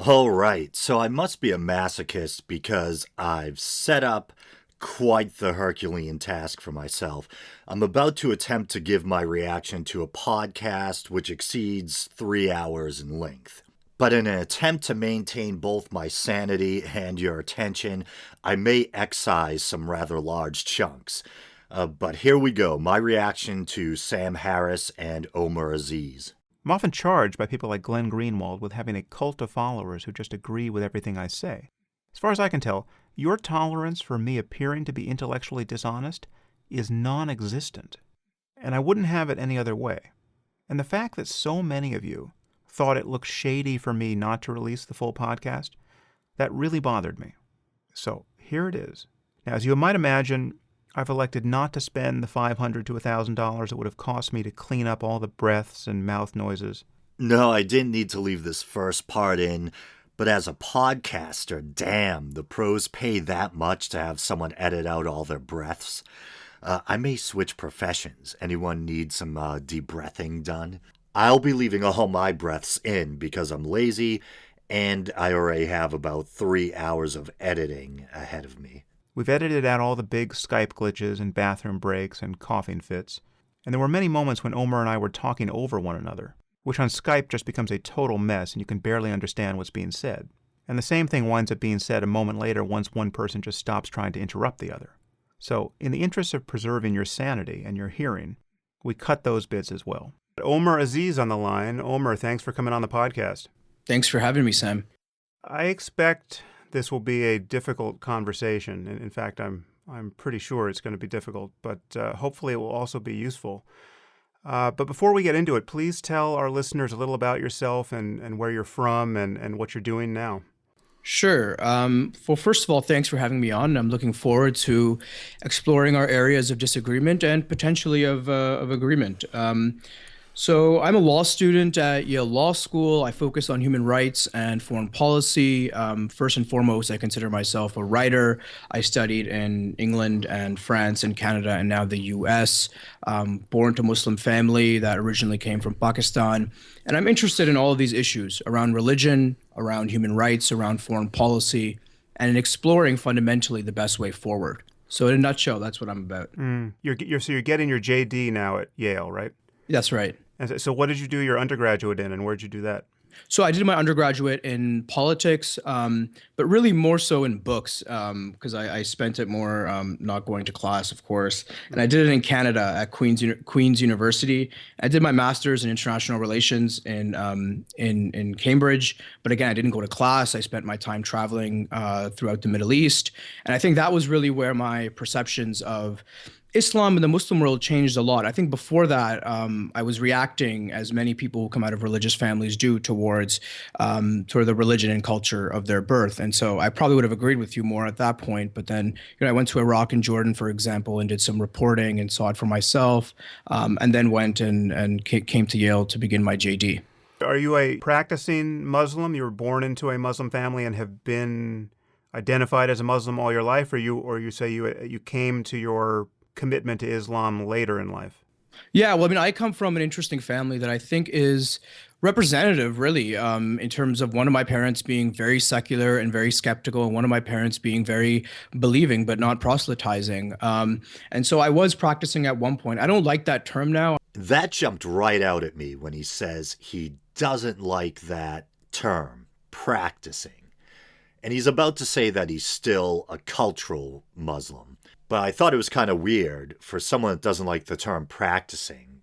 All right, so I must be a masochist because I've set up quite the Herculean task for myself. I'm about to attempt to give my reaction to a podcast which exceeds 3 hours in length. But in an attempt to maintain both my sanity and your attention, I may excise some rather large chunks. But here we go, my reaction to Sam Harris and Omer Aziz. I'm often charged by people like Glenn Greenwald with having a cult of followers who just agree with everything I say. As far as I can tell, your tolerance for me appearing to be intellectually dishonest is non-existent, and I wouldn't have it any other way. And the fact that so many of you thought it looked shady for me not to release the full podcast, that really bothered me. So here it is. Now, as you might imagine, I've elected not to spend the $500 to $1,000 it would have cost me to clean up all the breaths and mouth noises. No, I didn't need to leave this first part in, but as a podcaster, damn, the pros pay that much to have someone edit out all their breaths. I may switch professions. Anyone need some de-breathing done? I'll be leaving all my breaths in because I'm lazy, and I already have about 3 hours of editing ahead of me. We've edited out all the big Skype glitches and bathroom breaks and coughing fits, and there were many moments when Omer and I were talking over one another, which on Skype just becomes a total mess and you can barely understand what's being said. And the same thing winds up being said a moment later once one person just stops trying to interrupt the other. So, in the interest of preserving your sanity and your hearing, we cut those bits as well. Omer Aziz on the line. Omer, thanks for coming on the podcast. Thanks for having me, Sam. I expect this will be a difficult conversation. In fact, I'm pretty sure it's going to be difficult, but hopefully it will also be useful. But before we get into it, please tell our listeners a little about yourself and where you're from and what you're doing now. Sure. Well, first of all, thanks for having me on. I'm looking forward to exploring our areas of disagreement and potentially of agreement. So I'm a law student at Yale Law School. I focus on human rights and foreign policy. First and foremost, I consider myself a writer. I studied in England and France and Canada and now the US. Born to a Muslim family that originally came from Pakistan. And I'm interested in all of these issues around religion, around human rights, around foreign policy, and in exploring fundamentally the best way forward. So in a nutshell, that's what I'm about. You're getting your JD now at Yale, right? That's right. And so what did you do your undergraduate in, and where'd you do that? So I did my undergraduate in politics, but really more so in books, because I spent it more not going to class, of course. And I did it in Canada at Queen's University. I did my master's in international relations in Cambridge. But again, I didn't go to class. I spent my time traveling throughout the Middle East. And I think that was really where my perceptions of Islam and the Muslim world changed a lot. I think before that, I was reacting, as many people who come out of religious families do, towards sort of the religion and culture of their birth. And so I probably would have agreed with you more at that point. But then, I went to Iraq and Jordan, for example, and did some reporting and saw it for myself, and then went and came to Yale to begin my JD. Are you a practicing Muslim? You were born into a Muslim family and have been identified as a Muslim all your life, or you say you came to your commitment to Islam later in life? Yeah, well, I mean, I come from an interesting family that I think is representative, really, in terms of one of my parents being very secular and very skeptical, and one of my parents being very believing but not proselytizing. And so I was practicing at one point. I don't like that term now. That jumped right out at me when he says he doesn't like that term, practicing. And he's about to say that he's still a cultural Muslim. But I thought it was kind of weird for someone that doesn't like the term practicing.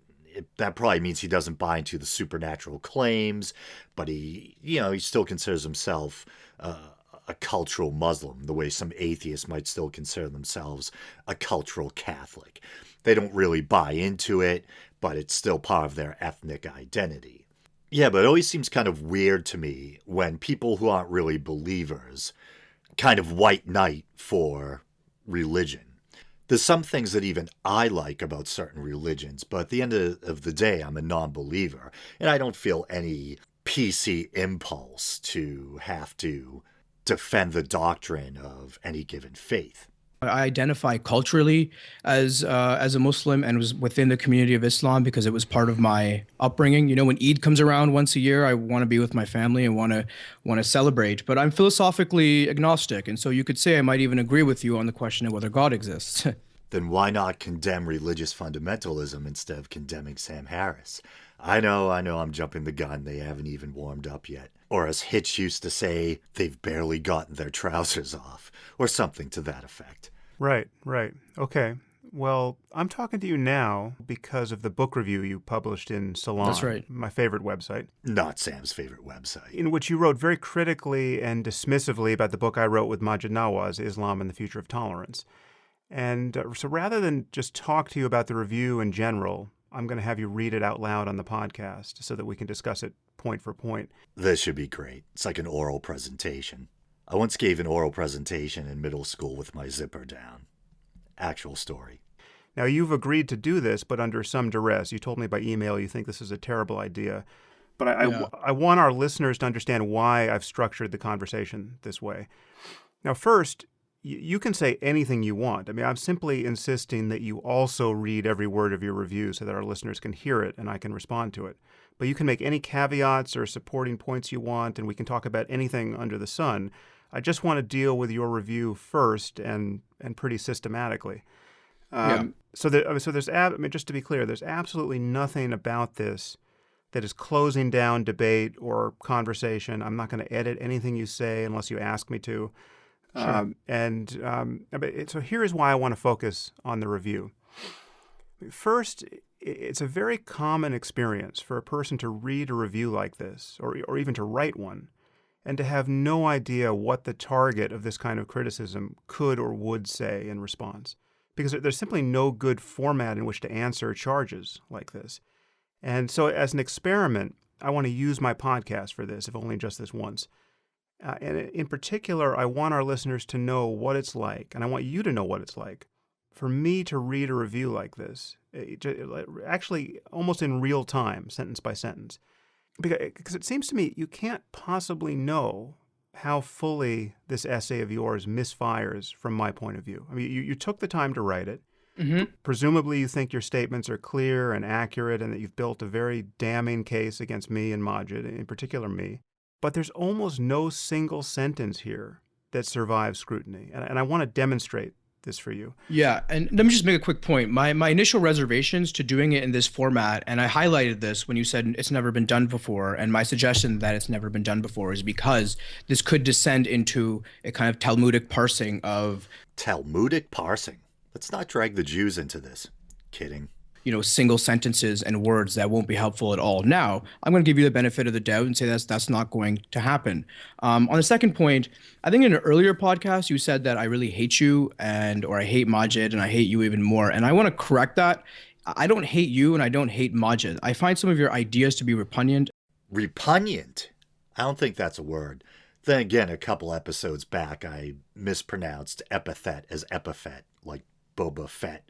That probably means he doesn't buy into the supernatural claims, but he still considers himself a cultural Muslim, the way some atheists might still consider themselves a cultural Catholic. They don't really buy into it, but it's still part of their ethnic identity. Yeah, but it always seems kind of weird to me when people who aren't really believers kind of white knight for religion. There's some things that even I like about certain religions, but at the end of the day, I'm a non-believer, and I don't feel any PC impulse to have to defend the doctrine of any given faith. I identify culturally as a Muslim and was within the community of Islam because it was part of my upbringing. You know, when Eid comes around once a year, I want to be with my family and want to celebrate. But I'm philosophically agnostic, and so you could say I might even agree with you on the question of whether God exists. Then why not condemn religious fundamentalism instead of condemning Sam Harris? I know, I'm jumping the gun. They haven't even warmed up yet. Or as Hitch used to say, they've barely gotten their trousers off, or something to that effect. Right. Okay. Well, I'm talking to you now because of the book review you published in Salon. That's right. My favorite website. Not Sam's favorite website. In which you wrote very critically and dismissively about the book I wrote with Majid Nawaz, Islam and the Future of Tolerance. And so rather than just talk to you about the review in general, I'm going to have you read it out loud on the podcast so that we can discuss it point for point. This should be great. It's like an oral presentation. I once gave an oral presentation in middle school with my zipper down. Actual story. Now, you've agreed to do this, but under some duress. You told me by email you think this is a terrible idea. But I want our listeners to understand why I've structured the conversation this way. Now, first, you can say anything you want. I mean, I'm simply insisting that you also read every word of your review so that our listeners can hear it and I can respond to it. But you can make any caveats or supporting points you want, and we can talk about anything under the sun. I just want to deal with your review first and pretty systematically. So there's just to be clear, there's absolutely nothing about this that is closing down debate or conversation. I'm not going to edit anything you say unless you ask me to. Sure. So here's why I want to focus on the review. First, it's a very common experience for a person to read a review like this, or even to write one, and to have no idea what the target of this kind of criticism could or would say in response. Because there's simply no good format in which to answer charges like this. And so as an experiment, I want to use my podcast for this, if only just this once. And in particular, I want our listeners to know what it's like, and I want you to know what it's like, for me to read a review like this, actually almost in real time, sentence by sentence. Because it seems to me you can't possibly know how fully this essay of yours misfires from my point of view. I mean, you took the time to write it. Mm-hmm. Presumably you think your statements are clear and accurate and that you've built a very damning case against me and Majid, in particular me. But there's almost no single sentence here that survives scrutiny. And I want to demonstrate this for you. Yeah, and let me just make a quick point. My initial reservations to doing it in this format, and I highlighted this when you said it's never been done before, and my suggestion that it's never been done before is because this could descend into a kind of Talmudic parsing of... Talmudic parsing? Let's not drag the Jews into this. Kidding. Single sentences and words that won't be helpful at all. Now, I'm going to give you the benefit of the doubt and say that's not going to happen. On the second point, I think in an earlier podcast, you said that I really hate you or I hate Majid and I hate you even more. And I want to correct that. I don't hate you and I don't hate Majid. I find some of your ideas to be repugnant. Repugnant? I don't think that's a word. Then again, a couple episodes back, I mispronounced epithet as epiphet, like Boba Fett.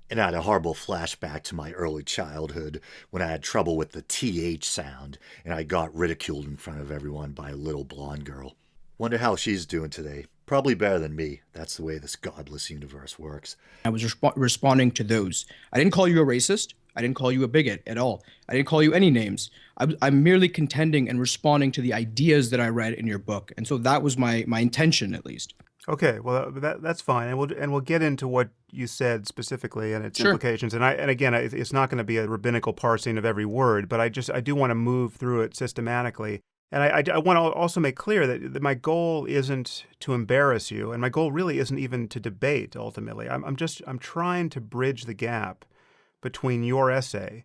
And I had a horrible flashback to my early childhood when I had trouble with the TH sound and I got ridiculed in front of everyone by a little blonde girl. Wonder how she's doing today. Probably better than me. That's the way this godless universe works. I was responding to those. I didn't call you a racist. I didn't call you a bigot at all. I didn't call you any names. I'm merely contending and responding to the ideas that I read in your book. And so that was my intention, at least. Okay, well that's fine, and we'll get into what you said specifically and its Sure. implications. And again, it's not going to be a rabbinical parsing of every word, but I do want to move through it systematically. And I want to also make clear that my goal isn't to embarrass you, and my goal really isn't even to debate. Ultimately, I'm trying to bridge the gap between your essay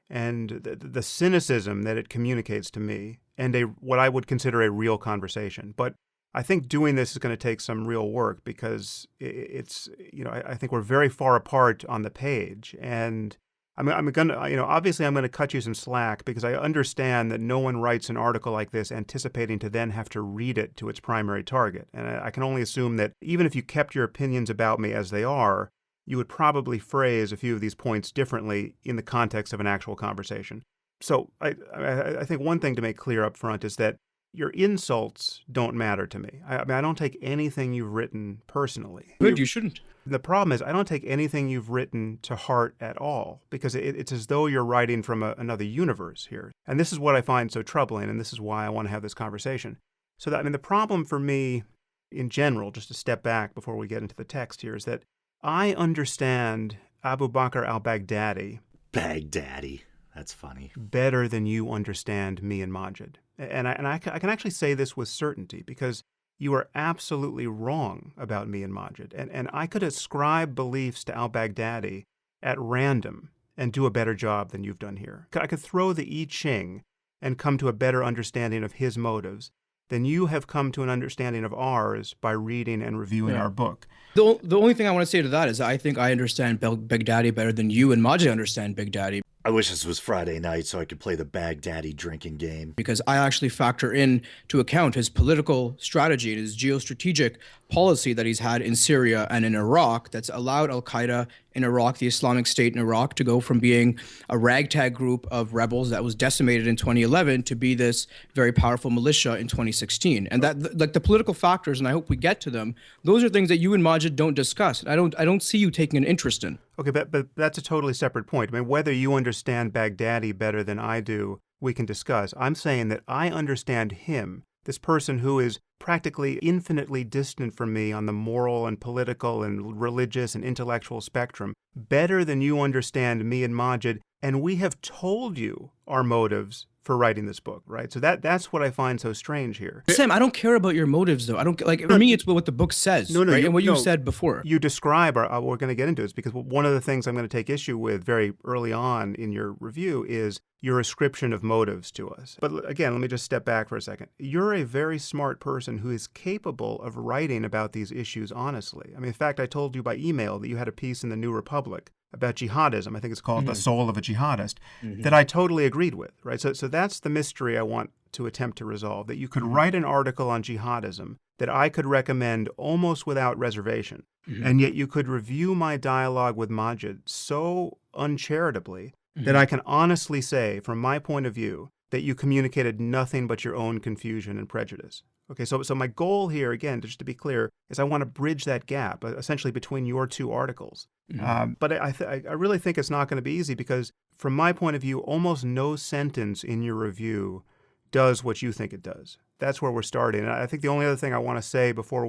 and the cynicism that it communicates to me, and what I would consider a real conversation, but. I think doing this is going to take some real work because I think we're very far apart on the page. And I'm going to, obviously I'm going to cut you some slack because I understand that no one writes an article like this anticipating to then have to read it to its primary target. And I can only assume that even if you kept your opinions about me as they are, you would probably phrase a few of these points differently in the context of an actual conversation. So I think one thing to make clear up front is that your insults don't matter to me. I mean, I don't take anything you've written personally. Good, you shouldn't. The problem is I don't take anything you've written to heart at all, because it's as though you're writing from another universe here. And this is what I find so troubling, and this is why I want to have this conversation. So that, I mean, the problem for me in general, just to step back before we get into the text here, is that I understand Abu Bakr al-Baghdadi. Baghdadi. That's funny. Better than you understand me and Majid. And I can actually say this with certainty, because you are absolutely wrong about me and Majid. And I could ascribe beliefs to al-Baghdadi at random and do a better job than you've done here. I could throw the I Ching and come to a better understanding of his motives than you have come to an understanding of ours by reading and reviewing our book. The only thing I want to say to that is I think I understand Baghdadi better than you and Majid understand Baghdadi. I wish this was Friday night so I could play the Baghdadi drinking game. Because I actually factor in to account his political strategy and his geostrategic policy that he's had in Syria and in Iraq that's allowed al-Qaeda in Iraq, the Islamic State in Iraq, to go from being a ragtag group of rebels that was decimated in 2011 to be this very powerful militia in 2016. And that, like, the political factors, and I hope we get to them, those are things that you and Majid don't discuss. I don't see you taking an interest in. Okay, but that's a totally separate point. I mean, whether you understand Baghdadi better than I do, we can discuss. I'm saying that I understand him, this person who is practically infinitely distant from me on the moral and political and religious and intellectual spectrum, better than you understand me and Majid, and we have told you our motives for writing this book, right? So that's what I find so strange here. Sam, I don't care about your motives, though. I don't like. For me, it's what the book says, right? And what you said before. You describe, or we're going to get into this, because one of the things I'm going to take issue with very early on in your review is your ascription of motives to us. But again, let me just step back for a second. You're a very smart person who is capable of writing about these issues honestly. I mean, in fact, I told you by email that you had a piece in the New Republic about jihadism. I think it's called The Soul of a Jihadist, that I totally agreed with, right? So that's the mystery I want to attempt to resolve, that you could write an article on jihadism that I could recommend almost without reservation, and yet you could review my dialogue with Majid so uncharitably that I can honestly say, from my point of view, that you communicated nothing but your own confusion and prejudice. Okay, so my goal here, again, just to be clear, is I want to bridge that gap, essentially between your two articles. But I really think it's not going to be easy, because from my point of view, almost no sentence in your review does what you think it does. That's where we're starting. And I think the only other thing I want to say before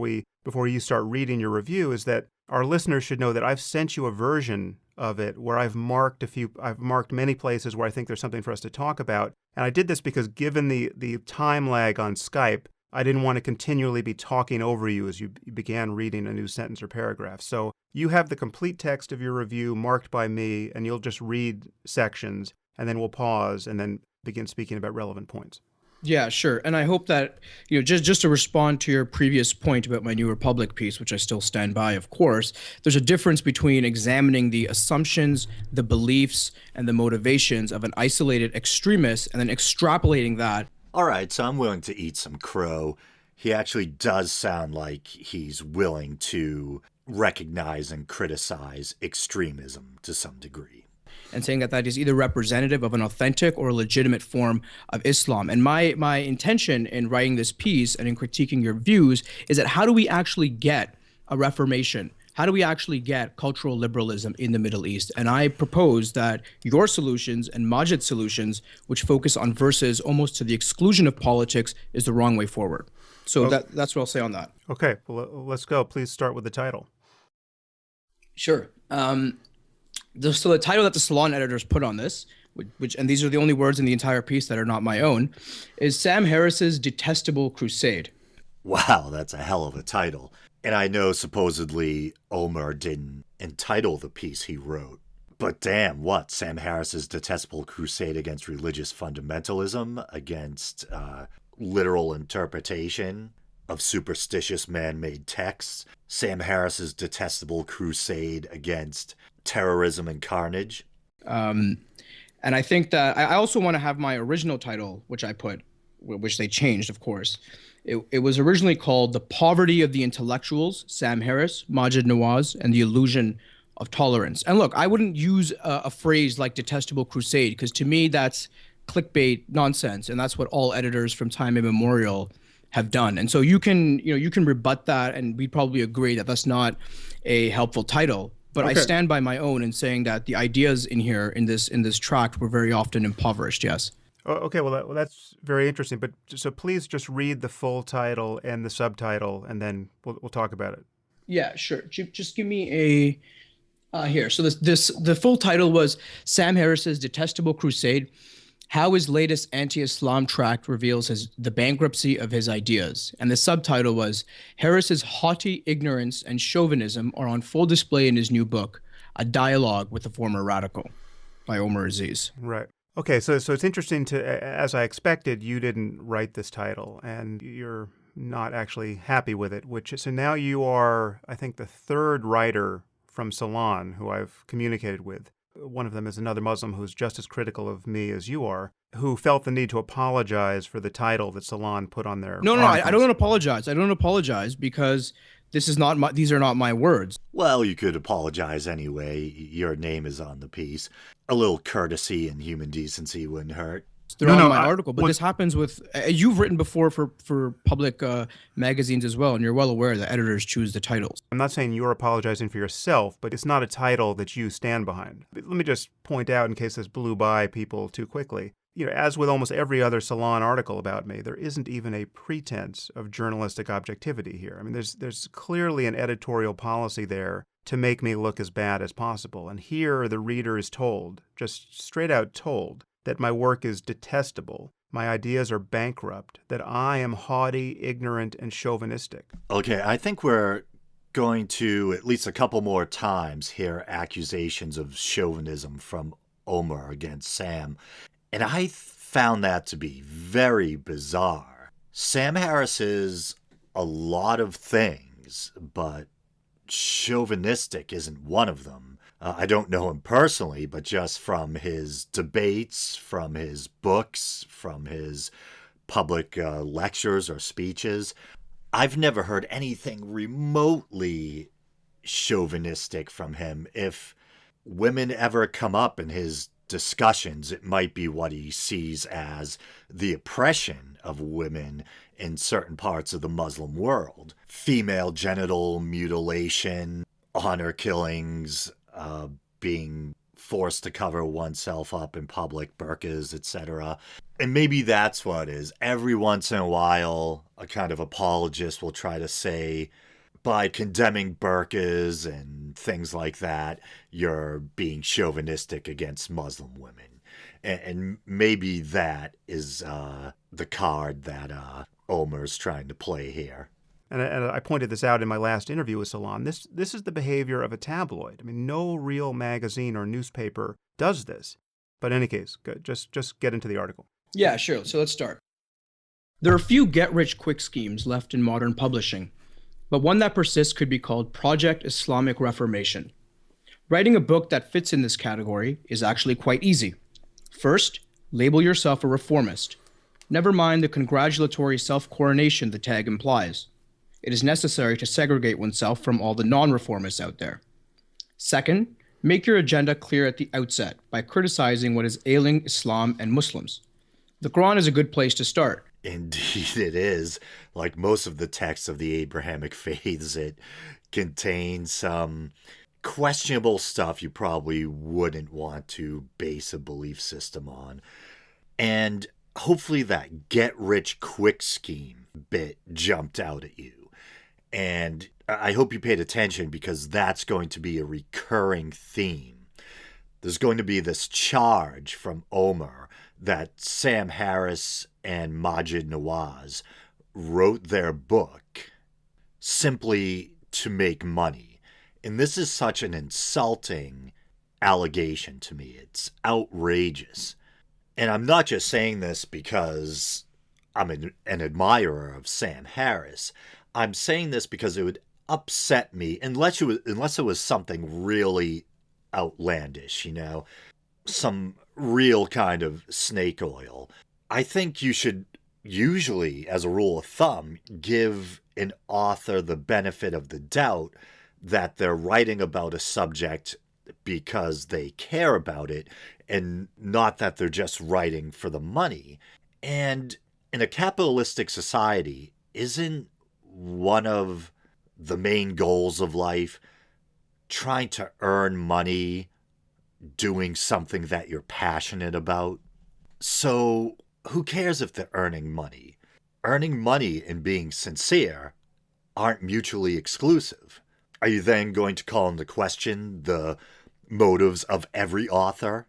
you start reading your review is that our listeners should know that I've sent you a version of it where I've marked many places where I think there's something for us to talk about. And I did this because, given the time lag on Skype, I didn't want to continually be talking over you as you began reading a new sentence or paragraph. So you have the complete text of your review marked by me, and you'll just read sections, and then we'll pause and then begin speaking about relevant points. Yeah, sure. And I hope that, just to respond to your previous point about my New Republic piece, which I still stand by, of course, there's a difference between examining the assumptions, the beliefs, and the motivations of an isolated extremist and then extrapolating that. All right, so I'm willing to eat some crow. He actually does sound like he's willing to recognize and criticize extremism to some degree. And saying that is either representative of an authentic or legitimate form of Islam. And my intention in writing this piece and in critiquing your views is that how do we actually get a reformation? How do we actually get cultural liberalism in the Middle East? And I propose that your solutions and Majid's solutions, which focus on verses almost to the exclusion of politics, is the wrong way forward. So that's what I'll say on that. Okay, well, let's go. Please start with the title. Sure. So the title that the Salon editors put on this, which and these are the only words in the entire piece that are not my own, is Sam Harris's Detestable Crusade. Wow, that's a hell of a title. And I know supposedly Omer didn't entitle the piece he wrote. But damn, what? Sam Harris's Detestable Crusade against religious fundamentalism, against literal interpretation of superstitious man-made texts? Sam Harris's Detestable Crusade against terrorism and carnage? And I think that I also want to have my original title, which I put, which they changed, of course. It was originally called The Poverty of the Intellectuals, Sam Harris, Majid Nawaz, and the Illusion of Tolerance. And look, I wouldn't use a phrase like Detestable Crusade, because to me, that's clickbait nonsense, and that's what all editors from time immemorial have done. And so you can rebut that, and we'd probably agree that that's not a helpful title. But I Okay. stand by my own in saying that the ideas in here in this tract were very often impoverished. Yes. Oh, okay, well, that's very interesting. But so please just read the full title and the subtitle, and then we'll talk about it. Yeah, sure. Just give me a here. So the full title was Sam Harris's Detestable Crusade: How his latest anti-Islam tract reveals the bankruptcy of his ideas. And the subtitle was Harris's haughty ignorance and chauvinism are on full display in his new book, A Dialogue with the Former Radical, by Omer Aziz. Right. Okay, so it's interesting as I expected, you didn't write this title, and you're not actually happy with it. So now you are, I think, the third writer from Salon who I've communicated with. One of them is another Muslim who's just as critical of me as you are, who felt the need to apologize for the title that Salon put on their No, I articles. don't apologize. I don't apologize because these are not my words. Well, you could apologize anyway. Your name is on the piece. A little courtesy and human decency wouldn't hurt. They're No, on no, my article, but this happens with you've written before for public magazines as well, and you're well aware that editors choose the titles. I'm not saying you're apologizing for yourself, but it's not a title that you stand behind. Let me just point out, in case this blew by people too quickly, as with almost every other Salon article about me, there isn't even a pretense of journalistic objectivity here. I mean, there's clearly an editorial policy there to make me look as bad as possible. And here the reader is told, just straight out told, that my work is detestable, my ideas are bankrupt, that I am haughty, ignorant, and chauvinistic. Okay, I think we're going to, at least a couple more times, hear accusations of chauvinism from Omer against Sam. And I found that to be very bizarre. Sam Harris is a lot of things, but chauvinistic isn't one of them. I don't know him personally, but just from his debates, from his books, from his public lectures or speeches, I've never heard anything remotely chauvinistic from him. If women ever come up in his discussions, it might be what he sees as the oppression of women in certain parts of the Muslim world. Female genital mutilation, honor killings, being forced to cover oneself up in public, burqas, etc. And maybe that's what it is. Every once in a while, a kind of apologist will try to say, by condemning burqas and things like that, you're being chauvinistic against Muslim women. And maybe that is the card that Omer's trying to play here. And I pointed this out in my last interview with Salon. This is the behavior of a tabloid. I mean, no real magazine or newspaper does this. But in any case, just get into the article. Yeah, sure. So let's start. There are few get-rich-quick schemes left in modern publishing, but one that persists could be called Project Islamic Reformation. Writing a book that fits in this category is actually quite easy. First, label yourself a reformist. Never mind the congratulatory self-coronation the tag implies. It is necessary to segregate oneself from all the non-reformists out there. Second, make your agenda clear at the outset by criticizing what is ailing Islam and Muslims. The Quran is a good place to start. Indeed it is. Like most of the texts of the Abrahamic faiths, it contains some questionable stuff you probably wouldn't want to base a belief system on. And hopefully that get-rich-quick scheme bit jumped out at you. And I hope you paid attention, because that's going to be a recurring theme. There's going to be this charge from Omer that Sam Harris and Majid Nawaz wrote their book simply to make money. And this is such an insulting allegation to me. It's outrageous. And I'm not just saying this because I'm an admirer of Sam Harris. I'm saying this because it would upset me unless it was something really outlandish, some real kind of snake oil. I think you should usually, as a rule of thumb, give an author the benefit of the doubt that they're writing about a subject because they care about it and not that they're just writing for the money. And in a capitalistic society, isn't one of the main goals of life trying to earn money doing something that you're passionate about? So who cares if they're earning money? Earning money and being sincere aren't mutually exclusive. Are you then going to call into question the motives of every author,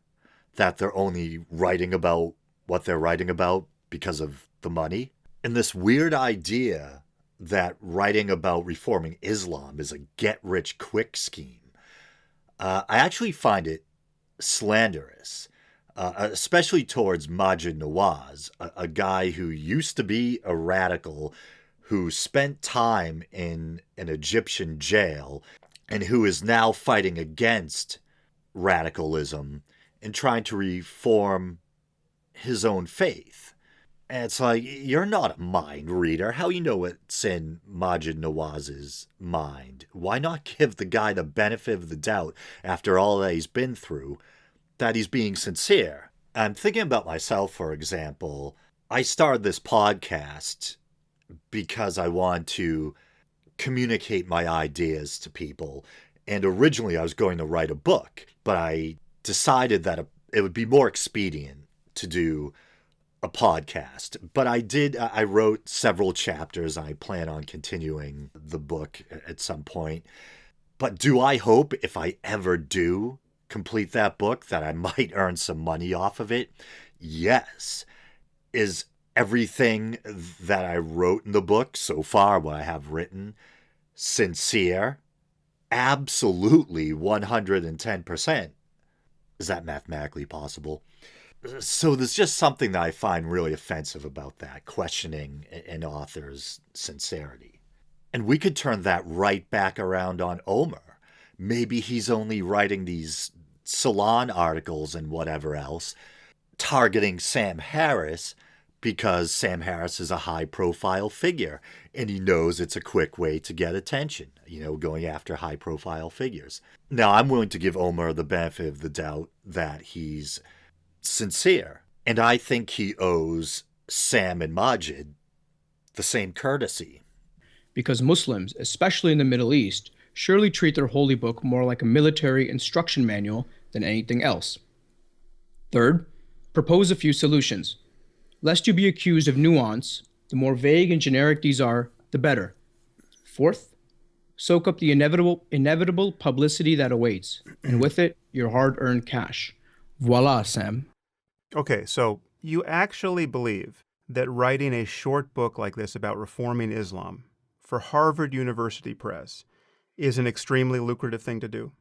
that they're only writing about what they're writing about because of the money? And this weird idea that writing about reforming Islam is a get-rich-quick scheme, I actually find it slanderous, especially towards Majid Nawaz, a guy who used to be a radical, who spent time in an Egyptian jail, and who is now fighting against radicalism and trying to reform his own faith. And it's like, you're not a mind reader. How you know what's in Majid Nawaz's mind? Why not give the guy the benefit of the doubt after all that he's been through, that he's being sincere? I'm thinking about myself, for example. I started this podcast because I want to communicate my ideas to people. And originally I was going to write a book, but I decided that it would be more expedient to do a podcast. But I wrote several chapters. I plan on continuing the book at some point. But do I hope, if I ever do complete that book, that I might earn some money off of it? Yes. Is everything that I wrote in the book so far, what I have written, sincere? Absolutely, 110%. Is that mathematically possible? So there's just something that I find really offensive about that, questioning an author's sincerity. And we could turn that right back around on Omer. Maybe he's only writing these Salon articles and whatever else, targeting Sam Harris because Sam Harris is a high-profile figure, and he knows it's a quick way to get attention, going after high-profile figures. Now, I'm willing to give Omer the benefit of the doubt that he's sincere, and I think he owes Sam and Majid the same courtesy. Because Muslims, especially in the Middle East, surely treat their holy book more like a military instruction manual than anything else. Third, propose a few solutions. Lest you be accused of nuance, the more vague and generic these are, the better. Fourth, soak up the inevitable publicity that awaits, and with it, your hard-earned cash. Voila, Sam. Okay, so you actually believe that writing a short book like this about reforming Islam for Harvard University Press is an extremely lucrative thing to do?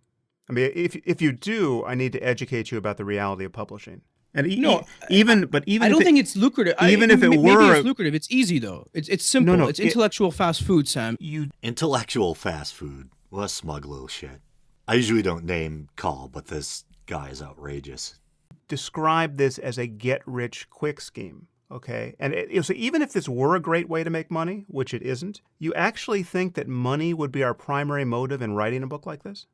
I mean, if you do, I need to educate you about the reality of publishing. And I don't think it's lucrative. Even if it maybe were, it's lucrative. It's easy though. It's simple. No, it's intellectual fast food, Sam. Intellectual fast food. What a smug little shit. I usually don't name call, but this guy is outrageous. Describe this as a get-rich-quick scheme, okay? And so even if this were a great way to make money, which it isn't, you actually think that money would be our primary motive in writing a book like this?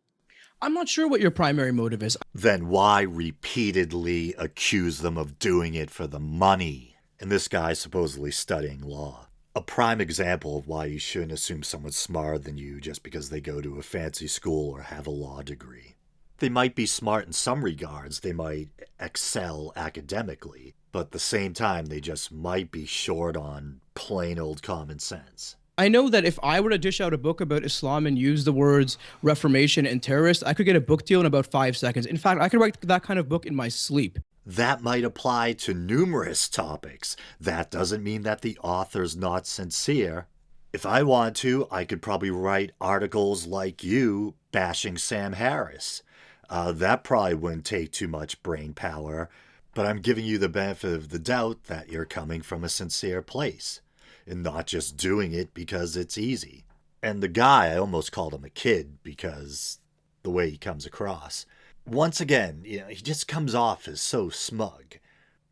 I'm not sure what your primary motive is. Then why repeatedly accuse them of doing it for the money? And this guy's supposedly studying law. A prime example of why you shouldn't assume someone's smarter than you just because they go to a fancy school or have a law degree. They might be smart in some regards, they might excel academically, but at the same time they just might be short on plain old common sense. I know that if I were to dish out a book about Islam and use the words Reformation and terrorist, I could get a book deal in about 5 seconds. In fact, I could write that kind of book in my sleep. That might apply to numerous topics. That doesn't mean that the author's not sincere. If I want to, I could probably write articles like you bashing Sam Harris. That probably wouldn't take too much brain power, but I'm giving you the benefit of the doubt that you're coming from a sincere place and not just doing it because it's easy. And the guy, I almost called him a kid because the way he comes across. Once again, he just comes off as so smug.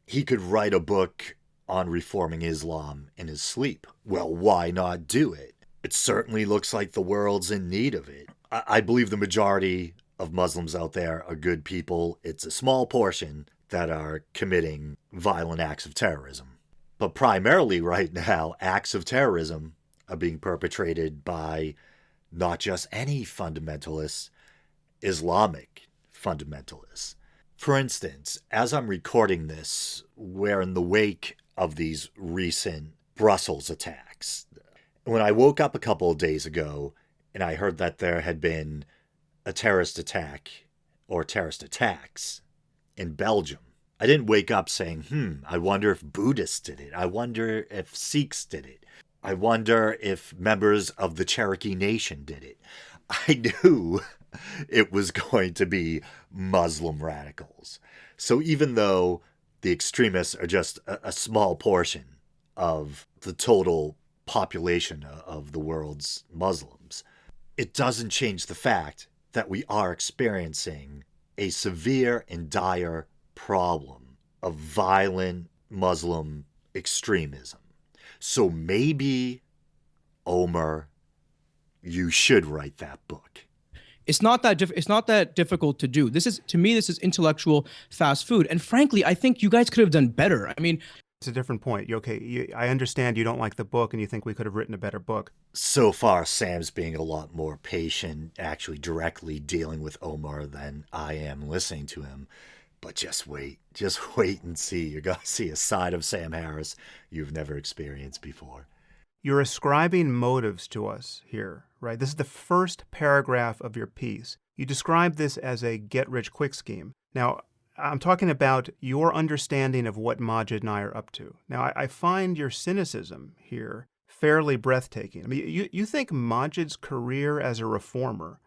He could write a book on reforming Islam in his sleep. Well, why not do it? It certainly looks like the world's in need of it. I believe the majority of Muslims out there are good people. It's a small portion that are committing violent acts of terrorism. But primarily right now, acts of terrorism are being perpetrated by not just any fundamentalists, Islamic fundamentalists. For instance, as I'm recording this, we're in the wake of these recent Brussels attacks. When I woke up a couple of days ago and I heard that there had been a terrorist attack or terrorist attacks in Belgium, I didn't wake up saying, I wonder if Buddhists did it. I wonder if Sikhs did it. I wonder if members of the Cherokee Nation did it. I knew it was going to be Muslim radicals. So even though the extremists are just a small portion of the total population of the world's Muslims, it doesn't change the fact that we are experiencing a severe and dire problem of violent Muslim extremism. So maybe, Omer, you should write that book. It's not that difficult to do. To me, this is intellectual fast food. And frankly, I think you guys could have done better. I mean, it's a different point. I understand you don't like the book and you think we could have written a better book. So far, Sam's being a lot more patient, actually directly dealing with Omer than I am listening to him. But just wait and see. You're going to see a side of Sam Harris you've never experienced before. You're ascribing motives to us here, right? This is the first paragraph of your piece. You describe this as a get-rich-quick scheme. Now, I'm talking about your understanding of what Maajid and I are up to. Now, I find your cynicism here fairly breathtaking. I mean, you think Maajid's career as a reformer,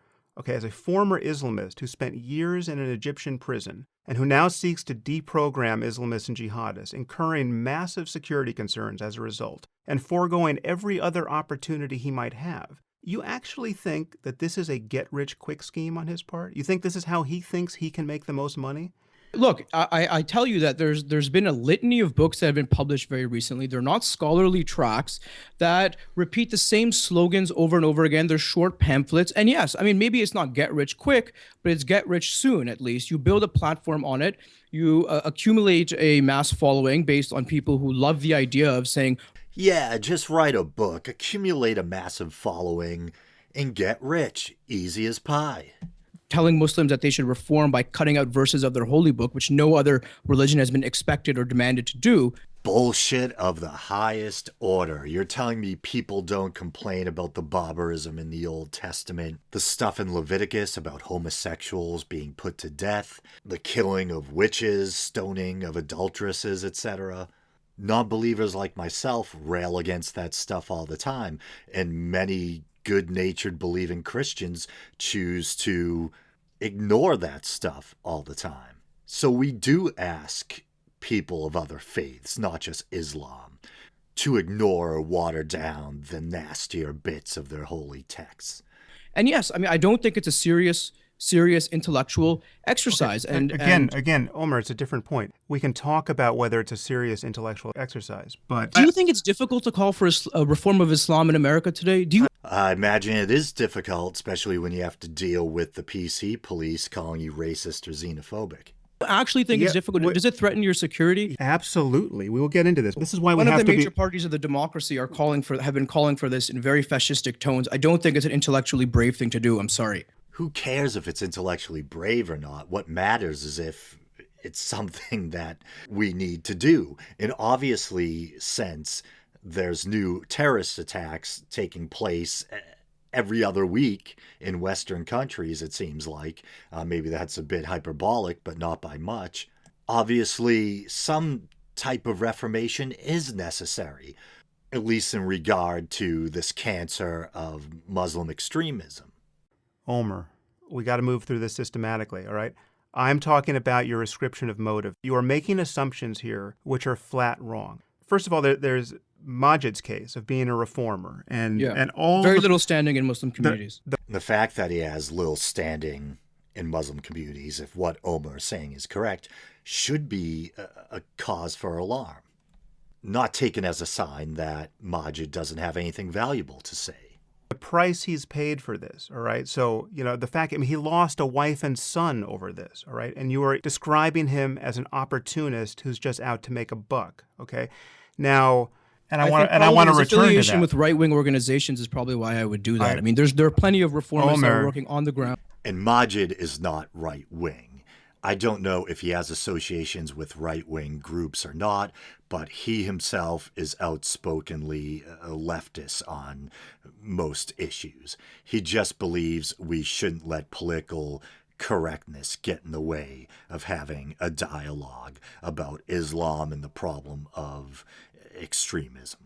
as a former Islamist who spent years in an Egyptian prison and who now seeks to deprogram Islamists and jihadists, incurring massive security concerns as a result, and foregoing every other opportunity he might have. You actually think that this is a get-rich-quick scheme on his part? You think this is how he thinks he can make the most money? look, I tell you that there's been a litany of books that have been published very recently. They're not scholarly tracts that repeat the same slogans over and over again. They're short pamphlets. And yes, I mean, maybe it's not get rich quick, but it's get rich soon at least. You build a platform on it. You accumulate a mass following based on people who love the idea of saying, yeah, just write a book, accumulate a massive following, and get rich. Easy as pie. Telling Muslims that they should reform by cutting out verses of their holy book, which no other religion has been expected or demanded to do. Bullshit of the highest order. You're telling me people don't complain about the barbarism in the Old Testament, the stuff in Leviticus about homosexuals being put to death, the killing of witches, stoning of adulteresses, etc. Non-believers like myself rail against that stuff all the time, and many good-natured believing Christians choose to ignore that stuff all the time. So we do ask people of other faiths, not just Islam, to ignore or water down the nastier bits of their holy texts. And yes, I mean, I don't think it's a serious intellectual exercise. Okay. And again, Omer, it's a different point. We can talk about whether it's a serious intellectual exercise, but do you think it's difficult to call for a reform of Islam in America today? Do you? I imagine it is difficult, especially when you have to deal with the PC police calling you racist or xenophobic. Actually think it's difficult? Does it threaten your security? Absolutely. We will get into this. This is why we One have of the to major parties of the democracy have been calling for this in very fascistic tones. I don't think it's an intellectually brave thing to do. I'm sorry. Who cares if it's intellectually brave or not? What matters is if it's something that we need to do. And obviously, since there's new terrorist attacks taking place every other week in Western countries, it seems like. Maybe that's a bit hyperbolic, but not by much. Obviously, some type of reformation is necessary, at least in regard to this cancer of Muslim extremism. Omer, we got to move through this systematically, all right? I'm talking about your ascription of motive. You are making assumptions here which are flat wrong. First of all, there's Maajid's case of being a reformer and all very little standing in Muslim communities. The fact that he has little standing in Muslim communities, if what Omer is saying is correct, should be a cause for alarm. Not taken as a sign that Maajid doesn't have anything valuable to say. The price he's paid for this, all right? So, the fact, he lost a wife and son over this, all right? And you are describing him as an opportunist who's just out to make a buck, okay? Now, I want to return to affiliation that. with right-wing organizations is probably why I would do that. I mean, there are plenty of reformers that Omer. are working on the ground. And Majid is not right-wing. I don't know if he has associations with right-wing groups or not, but he himself is outspokenly a leftist on most issues. He just believes we shouldn't let political correctness get in the way of having a dialogue about Islam and the problem of extremism.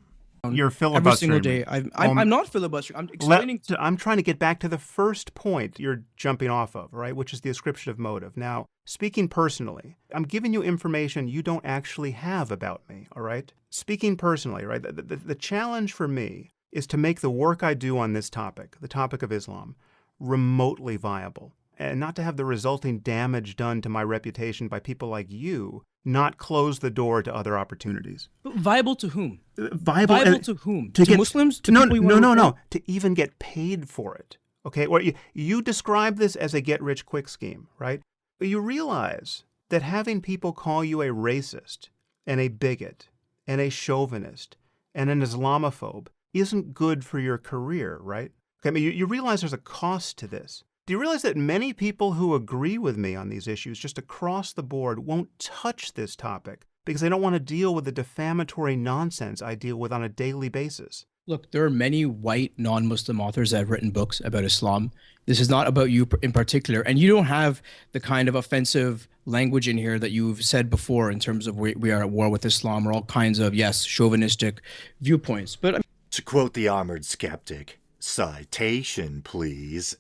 You're filibustering. Every single day. I'm not filibustering. I'm explaining. I'm trying to get back to the first point you're jumping off of, right, which is the ascription of motive. Now, speaking personally, I'm giving you information you don't actually have about me, all right? Speaking personally, right, the challenge for me is to make the work I do on this topic, the topic of Islam, remotely viable, and not to have the resulting damage done to my reputation by people like you not close the door to other opportunities. But viable to whom? Viable to whom? To To Muslims? To no, people you no, want no, to no. To even get paid for it. Okay? Or you describe this as a get-rich-quick scheme, right? But you realize that having people call you a racist and a bigot and a chauvinist and an Islamophobe isn't good for your career, right? Okay, I mean, you realize there's a cost to this. Do you realize that many people who agree with me on these issues just across the board won't touch this topic because they don't want to deal with the defamatory nonsense I deal with on a daily basis? Look, there are many white non-Muslim authors that have written books about Islam. This is not about you in particular. And you don't have the kind of offensive language in here that you've said before in terms of we are at war with Islam or all kinds of, yes, chauvinistic viewpoints. But To quote the armored skeptic, citation, please.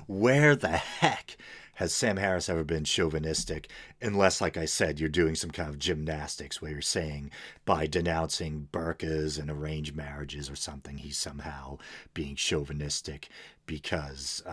Where the heck has Sam Harris ever been chauvinistic? Unless, like I said, you're doing some kind of gymnastics where you're saying by denouncing burqas and arranged marriages or something, he's somehow being chauvinistic because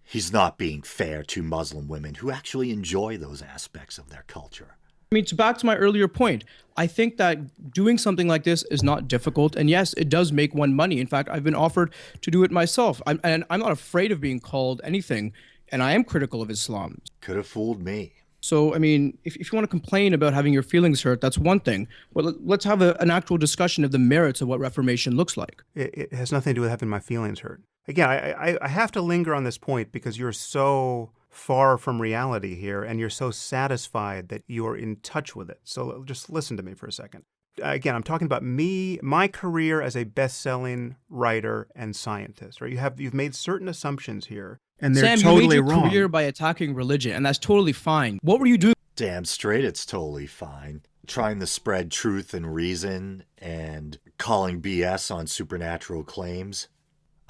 he's not being fair to Muslim women who actually enjoy those aspects of their culture. I mean, back to my earlier point, I think that doing something like this is not difficult. And yes, it does make one money. In fact, I've been offered to do it myself. I'm not afraid of being called anything. And I am critical of Islam. Could have fooled me. So, I mean, if you want to complain about having your feelings hurt, that's one thing. But let's have an actual discussion of the merits of what Reformation looks like. It has nothing to do with having my feelings hurt. Again, I have to linger on this point because you're so far from reality here, and you're so satisfied that you're in touch with it. So just listen to me for a second. Again, I'm talking about me, my career as a best-selling writer and scientist. Right? You've made certain assumptions here, and they're Sam, totally you made your wrong. career by attacking religion, and that's totally fine. What were you doing? Damn straight, it's totally fine. Trying to spread truth and reason and calling BS on supernatural claims.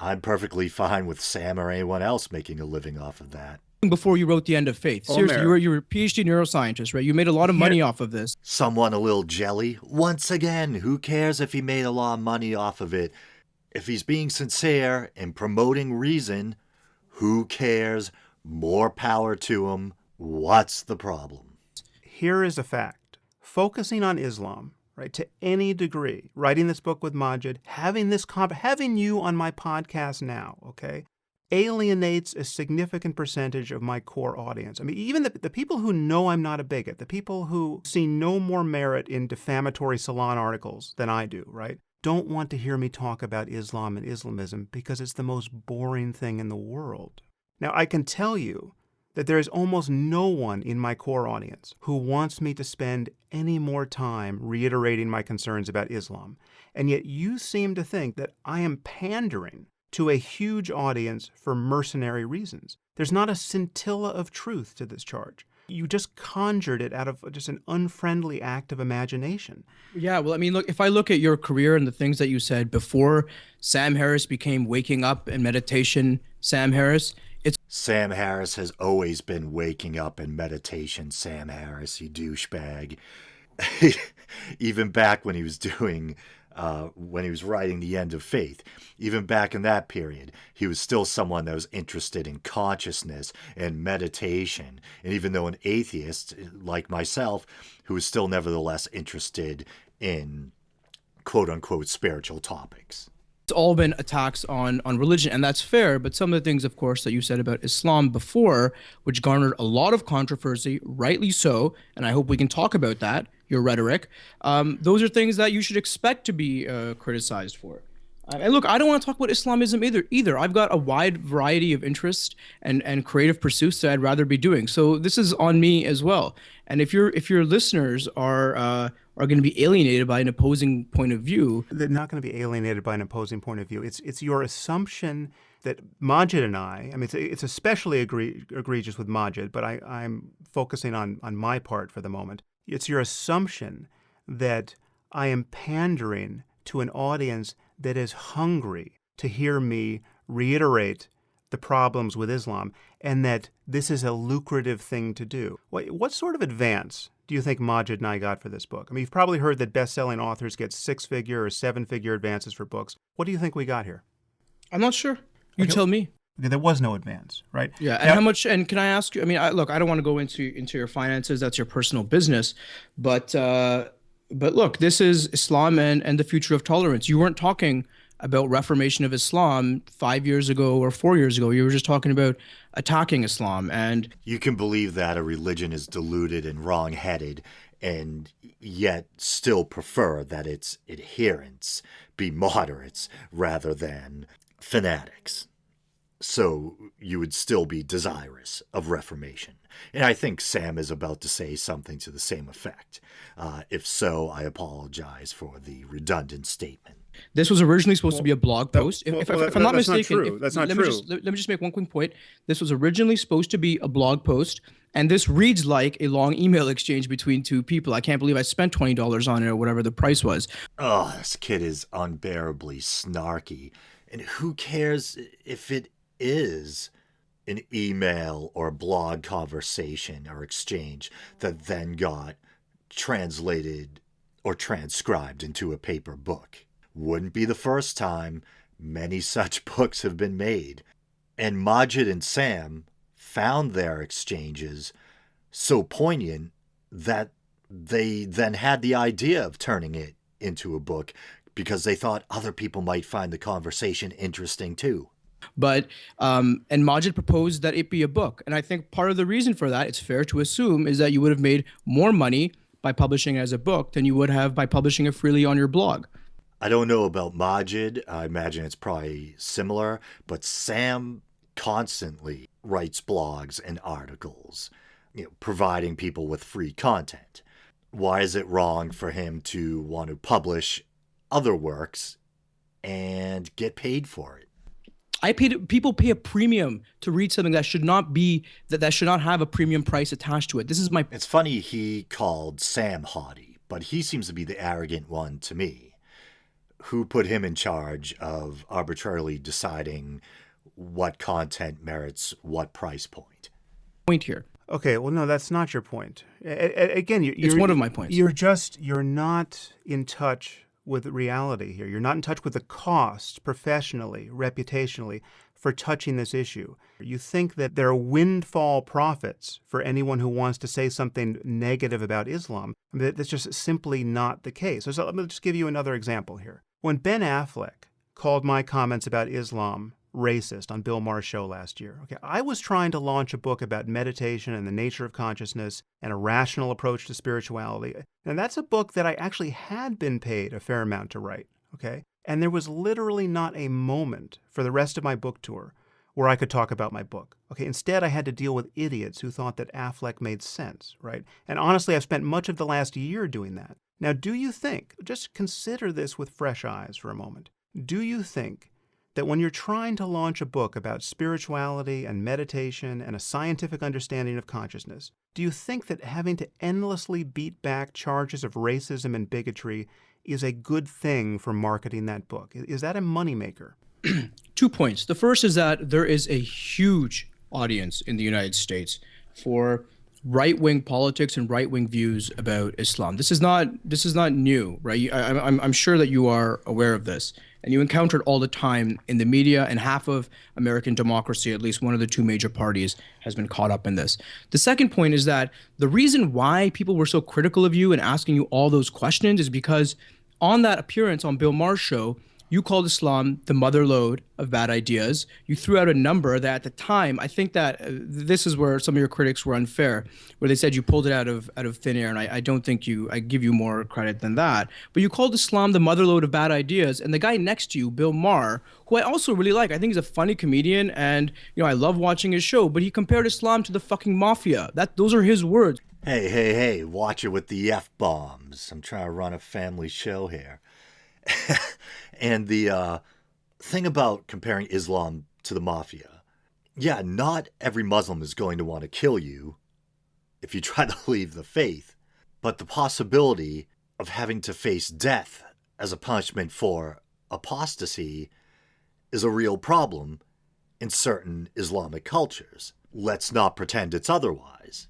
I'm perfectly fine with Sam or anyone else making a living off of that. Before you wrote The End of Faith? Seriously, Omer. you were a PhD neuroscientist, right? You made a lot of money off of this. Someone a little jelly? Once again, who cares if he made a lot of money off of it? If he's being sincere and promoting reason, who cares? More power to him. What's the problem? Here is a fact. Focusing on Islam, right, to any degree, writing this book with Majid, having you on my podcast now, okay, alienates a significant percentage of my core audience. I mean, even the people who know I'm not a bigot, the people who see no more merit in defamatory salon articles than I do, right, don't want to hear me talk about Islam and Islamism because it's the most boring thing in the world. Now, I can tell you that there is almost no one in my core audience who wants me to spend any more time reiterating my concerns about Islam. And yet you seem to think that I am pandering to a huge audience for mercenary reasons. There's not a scintilla of truth to this charge. You just conjured it out of just an unfriendly act of imagination. Yeah, well, I mean, look, if I look at your career and the things that you said before Sam Harris became Waking Up and Meditation Sam Harris, Sam Harris has always been waking up in meditation, Sam Harris, you douchebag. Even back when he was writing The End of Faith, even back in that period, he was still someone that was interested in consciousness and meditation. And even though an atheist like myself, who was still nevertheless interested in quote unquote spiritual topics. all been attacks on religion, and that's fair. But some of the things, of course, that you said about Islam before, which garnered a lot of controversy, rightly so, and I hope we can talk about that, your rhetoric, those are things that you should expect to be criticized for. And look, I don't want to talk about Islamism either. I've got a wide variety of interests and creative pursuits that I'd rather be doing. So this is on me as well. And if your listeners are going to be alienated by an opposing point of view, they're not going to be alienated by an opposing point of view. It's your assumption that Majid and I mean, it's especially egregious with Majid, but I'm focusing on my part for the moment. It's your assumption that I am pandering to an audience that is hungry to hear me reiterate the problems with Islam, and that this is a lucrative thing to do. What sort of advance do you think Majid and I got for this book? I mean, you've probably heard that best-selling authors get 6-figure or 7-figure advances for books. What do you think we got here? I'm not sure. You tell me. Okay, there was no advance, right? Yeah, and how much? And can I ask you? I mean, look, I don't want to go into your finances. That's your personal business, but look, this is Islam and the future of tolerance. You weren't talking about reformation of Islam 5 years ago or 4 years ago. You were just talking about attacking Islam. And you can believe that a religion is deluded and wrong-headed, and yet still prefer that its adherents be moderates rather than fanatics. So you would still be desirous of reformation. And I think Sam is about to say something to the same effect. If so, I apologize for the redundant statement. This was originally supposed to be a blog post. If I'm not mistaken, that's not true. Let me just make one quick point. This was originally supposed to be a blog post, and this reads like a long email exchange between two people. I can't believe I spent $20 on it or whatever the price was. Oh, this kid is unbearably snarky. And who cares if it is an email or blog conversation or exchange that then got translated or transcribed into a paper book? Wouldn't be the first time. Many such books have been made. And Majid and Sam found their exchanges so poignant that they then had the idea of turning it into a book because they thought other people might find the conversation interesting too. But and Majid proposed that it be a book. And I think part of the reason for that, it's fair to assume, is that you would have made more money by publishing it as a book than you would have by publishing it freely on your blog. I don't know about Majid. I imagine it's probably similar, but Sam constantly writes blogs and articles, providing people with free content. Why is it wrong for him to want to publish other works and get paid for it? People pay a premium to read something that should not be that should not have a premium price attached to it. This is my. It's funny he called Sam haughty, but he seems to be the arrogant one to me. Who put him in charge of arbitrarily deciding what content merits what price point? Point here. Okay, well, no, that's not your point. Again, it's one of my points. You're not in touch with reality here. You're not in touch with the cost professionally, reputationally, for touching this issue. You think that there are windfall profits for anyone who wants to say something negative about Islam. I mean, that's just simply not the case. So let me just give you another example here. When Ben Affleck called my comments about Islam racist on Bill Maher's show last year, I was trying to launch a book about meditation and the nature of consciousness and a rational approach to spirituality. And that's a book that I actually had been paid a fair amount to write, okay? And there was literally not a moment for the rest of my book tour where I could talk about my book. Okay, instead I had to deal with idiots who thought that Affleck made sense, right? And honestly, I've spent much of the last year doing that. Now, do you think, just consider this with fresh eyes for a moment, do you think that when you're trying to launch a book about spirituality and meditation and a scientific understanding of consciousness, do you think that having to endlessly beat back charges of racism and bigotry is a good thing for marketing that book? Is that a moneymaker? 2 points. The first is that there is a huge audience in the United States for right-wing politics and right-wing views about Islam. This is not new, right? I'm sure that you are aware of this, and you encounter it all the time in the media, and half of American democracy, at least one of the two major parties, has been caught up in this. The second point is that the reason why people were so critical of you and asking you all those questions is because on that appearance on Bill Maher's show, You called Islam the mother lode of bad ideas. You threw out a number that at the time, I think that this is where some of your critics were unfair, where they said you pulled it out of thin air, and I don't think I give you more credit than that. But you called Islam the mother lode of bad ideas, and the guy next to you, Bill Maher, who I also really like, I think he's a funny comedian, and I love watching his show, but he compared Islam to the fucking mafia. Those are his words. Hey, watch it with the F-bombs. I'm trying to run a family show here. And the thing about comparing Islam to the mafia, yeah, not every Muslim is going to want to kill you if you try to leave the faith, but the possibility of having to face death as a punishment for apostasy is a real problem in certain Islamic cultures. Let's not pretend it's otherwise.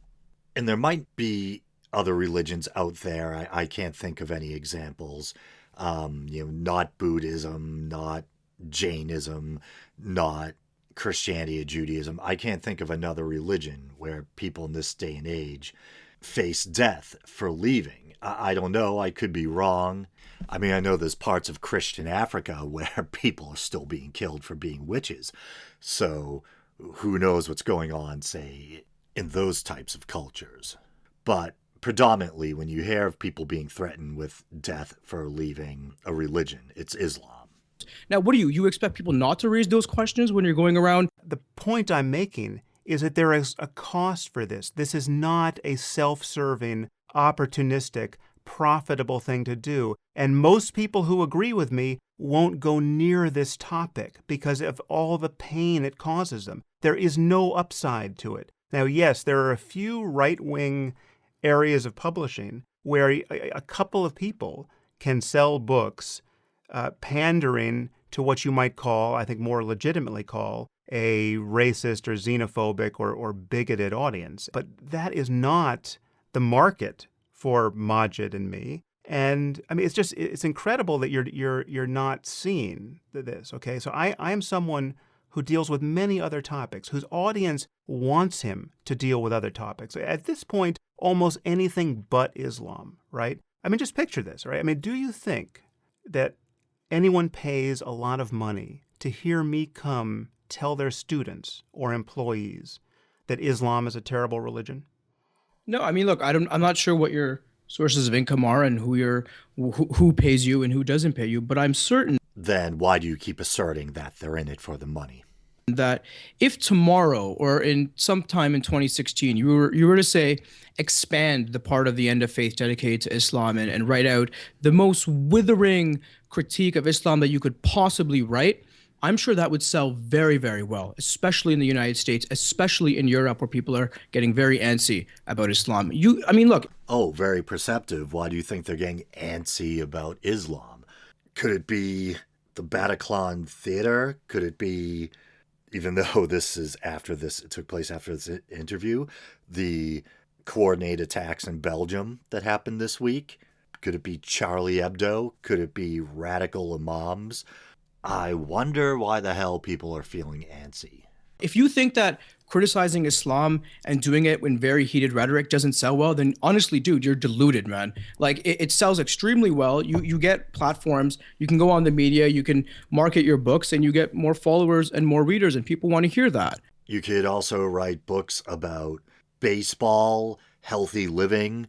And there might be other religions out there. I can't think of any examples. Not Buddhism, not Jainism, not Christianity or Judaism. I can't think of another religion where people in this day and age face death for leaving. I don't know. I could be wrong. I mean, I know there's parts of Christian Africa where people are still being killed for being witches. So who knows what's going on, say, in those types of cultures. But predominantly, when you hear of people being threatened with death for leaving a religion, it's Islam. Now, what do you expect people not to raise those questions when you're going around? The point I'm making is that there is a cost for this. This is not a self-serving, opportunistic, profitable thing to do. And most people who agree with me won't go near this topic because of all the pain it causes them. There is no upside to it. Now, yes, there are a few right-wing areas of publishing where a couple of people can sell books pandering to what you might call, I think more legitimately call, a racist or xenophobic or bigoted audience. But that is not the market for Majid and me. And I mean, it's incredible that you're not seeing this. Okay, so I am someone who deals with many other topics, whose audience wants him to deal with other topics. At this point, almost anything but Islam, right? I mean, just picture this, right? I mean, do you think that anyone pays a lot of money to hear me come tell their students or employees that Islam is a terrible religion? No, I mean, look, I'm not sure what your sources of income are and who pays you and who doesn't pay you, but I'm certain. Then why do you keep asserting that they're in it for the money? That if tomorrow or in sometime in 2016 you were to say expand the part of the End of Faith dedicated to Islam and write out the most withering critique of Islam that you could possibly write, I'm sure that would sell very, very well, especially in the United States, especially in Europe where people are getting very antsy about Islam. I mean, look. Oh, very perceptive. Why do you think they're getting antsy about Islam? Could it be the Bataclan Theater? Could it be, even though it took place after this interview, the coordinated attacks in Belgium that happened this week? Could it be Charlie Hebdo? Could it be radical imams? I wonder why the hell people are feeling antsy. If you think that criticizing Islam and doing it in very heated rhetoric doesn't sell well, then honestly, dude, you're deluded, man. Like, it sells extremely well. You get platforms, you can go on the media, you can market your books, and you get more followers and more readers, and people want to hear that. You could also write books about baseball, healthy living,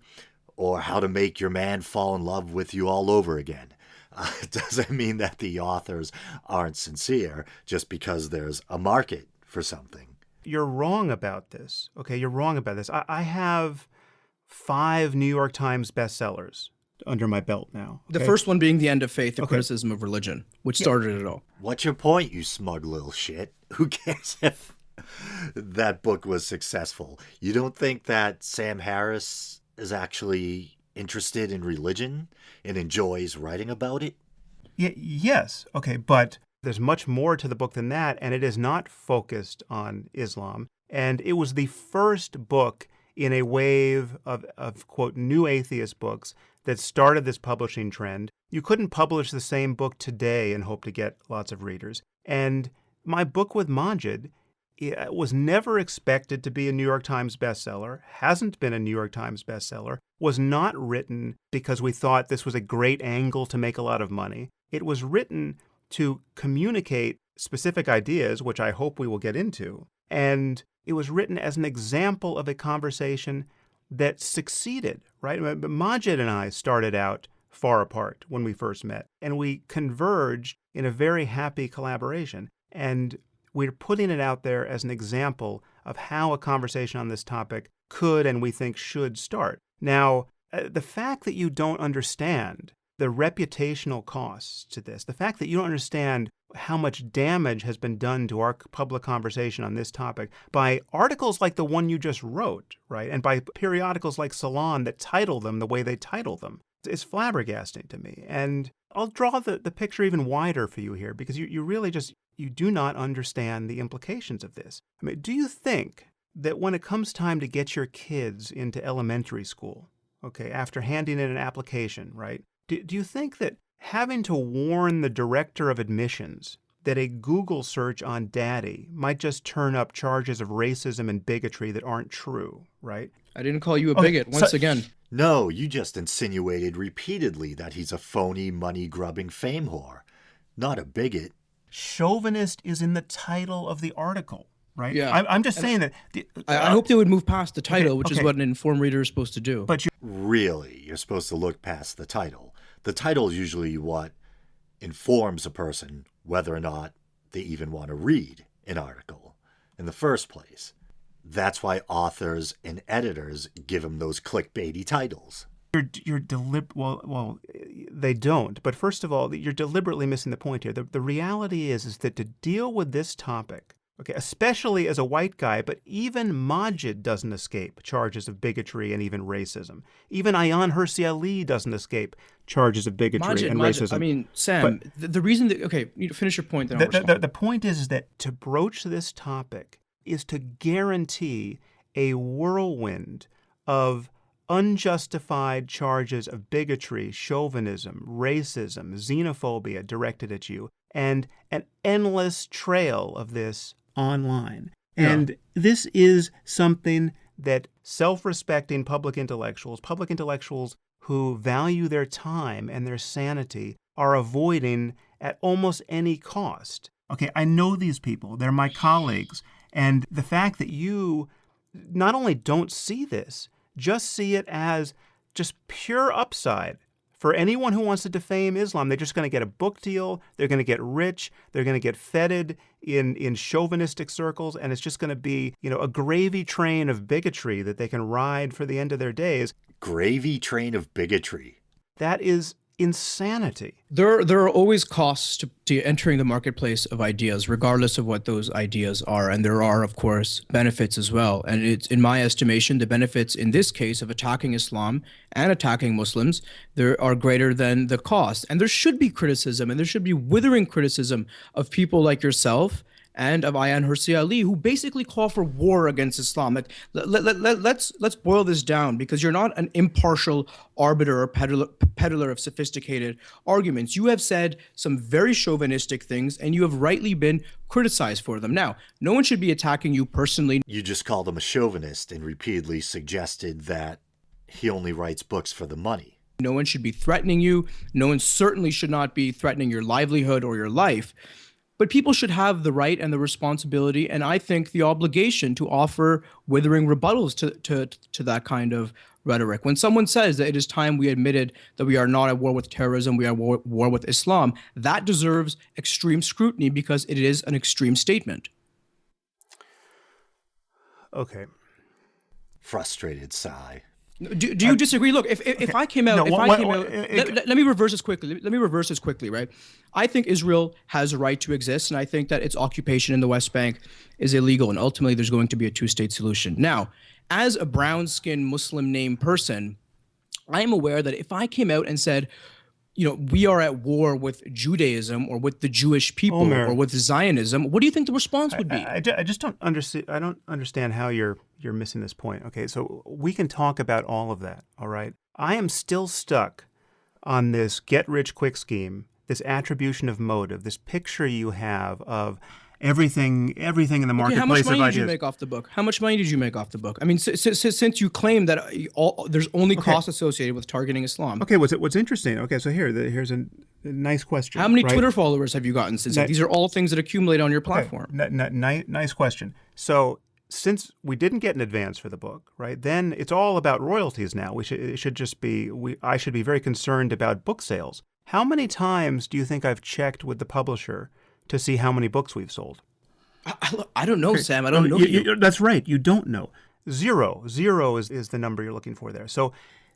or how to make your man fall in love with you all over again. It doesn't mean that the authors aren't sincere just because there's a market for something. You're wrong about this. Okay, you're wrong about this. I have 5 New York Times bestsellers under my belt now. Okay? The first one being The End of Faith, the criticism of religion, which started it all. What's your point, you smug little shit? Who cares if that book was successful? You don't think that Sam Harris is actually interested in religion and enjoys writing about it? Yes. Okay, but there's much more to the book than that, and it is not focused on Islam. And it was the first book in a wave of quote, new atheist books that started this publishing trend. You couldn't publish the same book today and hope to get lots of readers. And my book with Majid was never expected to be a New York Times bestseller, hasn't been a New York Times bestseller, was not written because we thought this was a great angle to make a lot of money. It was written to communicate specific ideas, which I hope we will get into. And it was written as an example of a conversation that succeeded, right? But Majid and I started out far apart when we first met, and we converged in a very happy collaboration. And we're putting it out there as an example of how a conversation on this topic could and we think should start. Now, the fact that you don't understand the reputational costs to this, the fact that you don't understand how much damage has been done to our public conversation on this topic by articles like the one you just wrote, right, and by periodicals like Salon that title them the way they title them, is flabbergasting to me. And I'll draw the picture even wider for you here, because you really just, you do not understand the implications of this. I mean, do you think that when it comes time to get your kids into elementary school, okay, after handing in an application, right, do you think that having to warn the director of admissions that a Google search on daddy might just turn up charges of racism and bigotry that aren't true, right? I didn't call you a bigot once again. No, you just insinuated repeatedly that he's a phony, money-grubbing fame whore, not a bigot. Chauvinist is in the title of the article, right? Yeah. I'm just saying that. I hope they would move past the title, which is what an informed reader is supposed to do. But Really, you're supposed to look past the title. The title is usually what informs a person whether or not they even want to read an article in the first place. That's why authors and editors give them those clickbaity titles. Well, they don't. But first of all, you're deliberately missing the point here. The reality is that to deal with this topic, okay, especially as a white guy, but even Majid doesn't escape charges of bigotry and even racism. Even Ayaan Hirsi Ali doesn't escape charges of bigotry and racism. I mean, Sam, the reason that, okay, you finish your point, then I'll respond. The point is that to broach this topic is to guarantee a whirlwind of unjustified charges of bigotry, chauvinism, racism, xenophobia directed at you, and an endless trail of this online. And this is something that self-respecting public intellectuals who value their time and their sanity are avoiding at almost any cost. Okay, I know these people. They're my colleagues. And the fact that you not only don't see this, just see it as just pure upside. For anyone who wants to defame Islam, they're just going to get a book deal, they're going to get rich, they're going to get feted in chauvinistic circles, and it's just going to be, a gravy train of bigotry that they can ride for the end of their days. Gravy train of bigotry. That is insanity. There are always costs to entering the marketplace of ideas, regardless of what those ideas are. And there are, of course, benefits as well. And it's, in my estimation, the benefits in this case of attacking Islam and attacking Muslims, there are greater than the cost. And there should be criticism, and there should be withering criticism of people like yourself and of Ayaan Hirsi Ali, who basically call for war against Islam. Let's boil this down, because you're not an impartial arbiter or peddler of sophisticated arguments. You have said some very chauvinistic things, and you have rightly been criticized for them. Now, no one should be attacking you personally. You just called him a chauvinist and repeatedly suggested that he only writes books for the money. No one should be threatening you. No one certainly should not be threatening your livelihood or your life. But people should have the right and the responsibility, and I think the obligation, to offer withering rebuttals to that kind of rhetoric. When someone says that it is time we admitted that we are not at war with terrorism, we are at war with Islam, that deserves extreme scrutiny, because it is an extreme statement. Okay. Frustrated sigh. Do you disagree? Look, if I came out, let me reverse this quickly. Let me reverse this quickly, right? I think Israel has a right to exist, and I think that its occupation in the West Bank is illegal, and ultimately there's going to be a two-state solution. Now, as a brown-skinned Muslim name person, I am aware that if I came out and said, we are at war with Judaism or with the Jewish people, Omer, or with Zionism, what do you think the response would be? I just don't understand. I don't understand how you're missing this point. Okay, so we can talk about all of that, all right? I am still stuck on this get-rich-quick scheme, this attribution of motive, this picture you have of everything in the Okay, how marketplace much of money did ideas. you make off the book? How much money did you make off the book? I mean, since you claim that there's only costs associated with targeting Islam. Okay, what's interesting? Okay, so here's a nice question. How many right? Twitter followers have you gotten since? These are all things that accumulate on your platform. Nice question. So since we didn't get an advance for the book, right? Then it's all about royalties now. I should be very concerned about book sales. How many times do you think I've checked with the publisher to see how many books we've sold? I don't know, Sam. I don't know you. That's right. You don't know. Zero is the number you're looking for there. So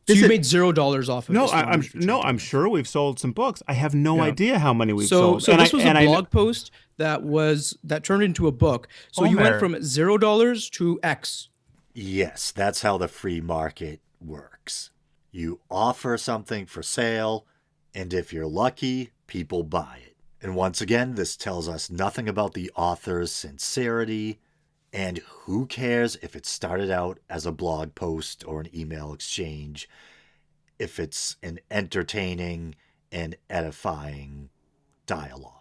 you made $0 off of this. I'm sure we've sold some books. I have no idea how many we've sold. So this was a blog post that turned into a book. So you went from $0 to X. Yes, that's how the free market works. You offer something for sale, and if you're lucky, people buy it. And once again, this tells us nothing about the author's sincerity, and who cares if it started out as a blog post or an email exchange, if it's an entertaining and edifying dialogue.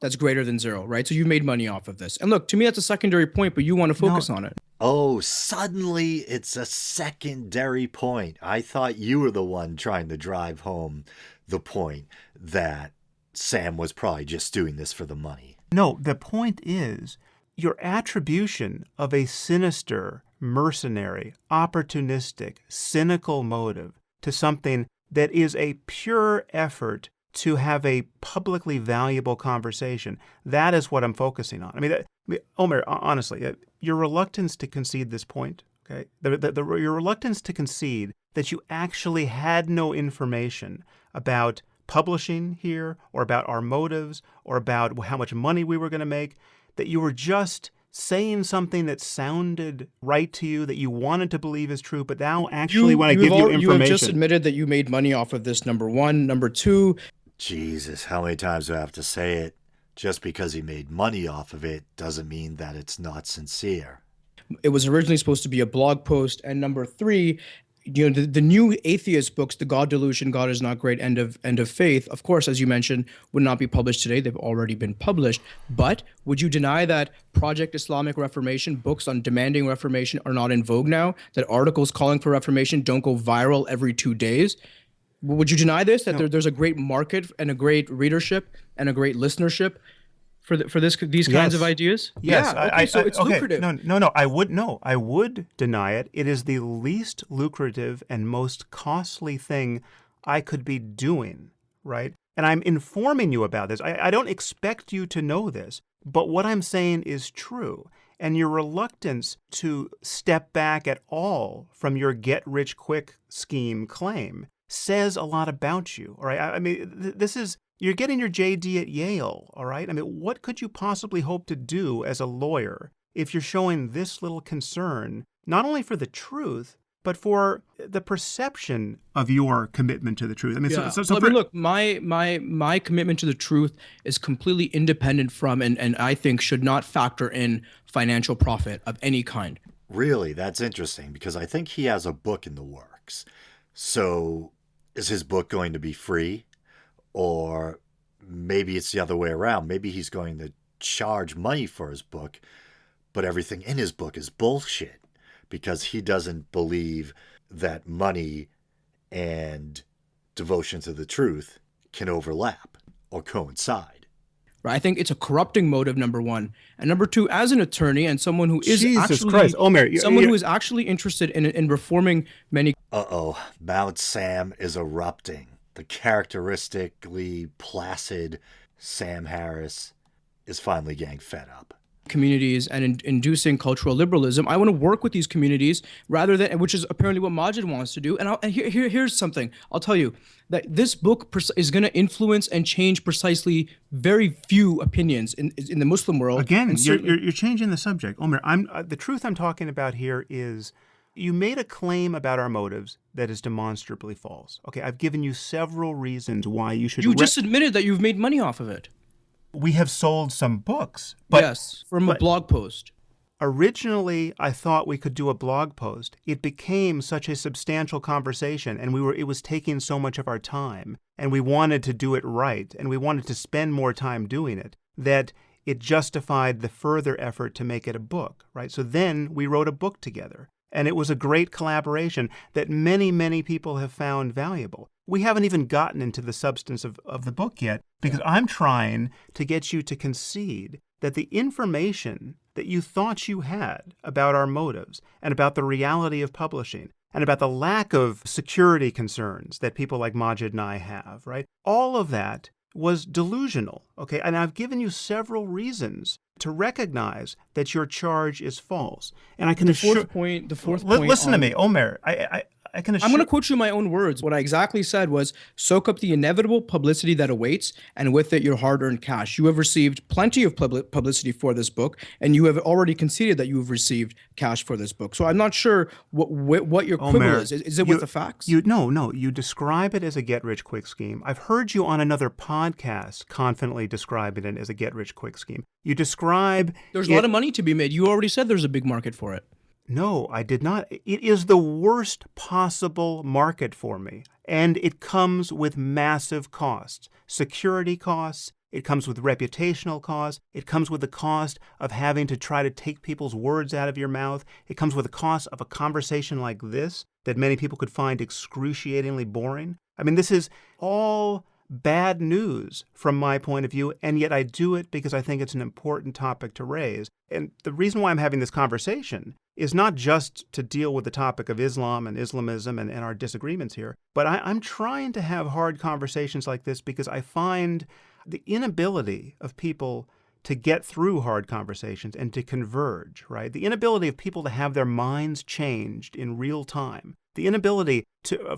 That's greater than zero, right? So you made money off of this. And look, to me, that's a secondary point, but you want to focus on it. Oh, suddenly it's a secondary point. I thought you were the one trying to drive home the point that Sam was probably just doing this for the money. No, the point is your attribution of a sinister, mercenary, opportunistic, cynical motive to something that is a pure effort to have a publicly valuable conversation. That is what I'm focusing on. I mean, Omer, honestly, your reluctance to concede this point, okay, your reluctance to concede that you actually had no information about publishing here or about our motives or about how much money we were going to make, that you were just saying something that sounded right to you, that you wanted to believe is true, but now actually want to give you information. You have just admitted that you made money off of this, number one. Number two. Jesus, how many times do I have to say it? Just because he made money off of it doesn't mean that it's not sincere. It was originally supposed to be a blog post. And number three, the new atheist books, The God Delusion, God is Not Great, End of Faith, of course, as you mentioned, would not be published today. They've already been published. But would you deny that Project Islamic Reformation, books on demanding reformation, are not in vogue now? That articles calling for reformation don't go viral every 2 days? Would you deny this, that there's a great market and a great readership and a great listenership for these kinds of ideas? Yes. Yeah, okay, so it's lucrative. No, I would deny it. It is the least lucrative and most costly thing I could be doing, right? And I'm informing you about this. I don't expect you to know this, but what I'm saying is true. And your reluctance to step back at all from your get-rich-quick scheme claim says a lot about you, all right? I mean, you're getting your JD at Yale, all right? I mean, what could you possibly hope to do as a lawyer if you're showing this little concern, not only for the truth, but for the perception of your commitment to the truth? I mean, look, my commitment to the truth is completely independent from, and I think should not factor in financial profit of any kind. Really, that's interesting because I think he has a book in the works. So is his book going to be free? Or maybe it's the other way around. Maybe he's going to charge money for his book, but everything in his book is bullshit because he doesn't believe that money and devotion to the truth can overlap or coincide. Right? I think it's a corrupting motive, number one. And number two, as an attorney and someone who is who is actually interested in reforming many. Mount Sam is erupting. The characteristically placid Sam Harris is finally getting fed up. Communities and inducing cultural liberalism. I want to work with these communities rather than, which is apparently what Majid wants to do. And here's something. I'll tell you that this book is going to influence and change precisely very few opinions in the Muslim world. Again, you're changing the subject. Omer, the truth I'm talking about here is you made a claim about our motives that is demonstrably false. Okay, I've given you several reasons why you should... You just admitted that you've made money off of it. We have sold some books. Yes, from a blog post. Originally, I thought we could do a blog post. It became such a substantial conversation, and it was taking so much of our time, and we wanted to do it right, and we wanted to spend more time doing it, that it justified the further effort to make it a book, right? So then we wrote a book together. And it was a great collaboration that many, many people have found valuable. We haven't even gotten into the substance of the book yet because I'm trying to get you to concede that the information that you thought you had about our motives and about the reality of publishing and about the lack of security concerns that people like Majid and I have, right? All of that was delusional, okay? And I've given you several reasons to recognize that your charge is false. And I can The fourth point. Listen to me, Omer. I can assure. I'm going to quote you my own words. What I exactly said was, soak up the inevitable publicity that awaits, and with it, your hard-earned cash. You have received plenty of publicity for this book, and you have already conceded that you have received cash for this book. So I'm not sure what your quibble Omer, is. Is it with the facts? No. You describe it as a get-rich-quick scheme. I've heard you on another podcast confidently describing it as a get-rich-quick scheme. You describe There's a lot of money to be made. You already said there's a big market for it. No, I did not. It is the worst possible market for me, and it comes with massive costs. Security costs, it comes with reputational costs, it comes with the cost of having to try to take people's words out of your mouth, it comes with the cost of a conversation like this that many people could find excruciatingly boring. I mean, this is all bad news from my point of view, and yet I do it because I think it's an important topic to raise. And the reason why I'm having this conversation is not just to deal with the topic of Islam and Islamism and our disagreements here, but I'm trying to have hard conversations like this because I find the inability of people to get through hard conversations and to converge, right? The inability of people to have their minds changed in real time. The inability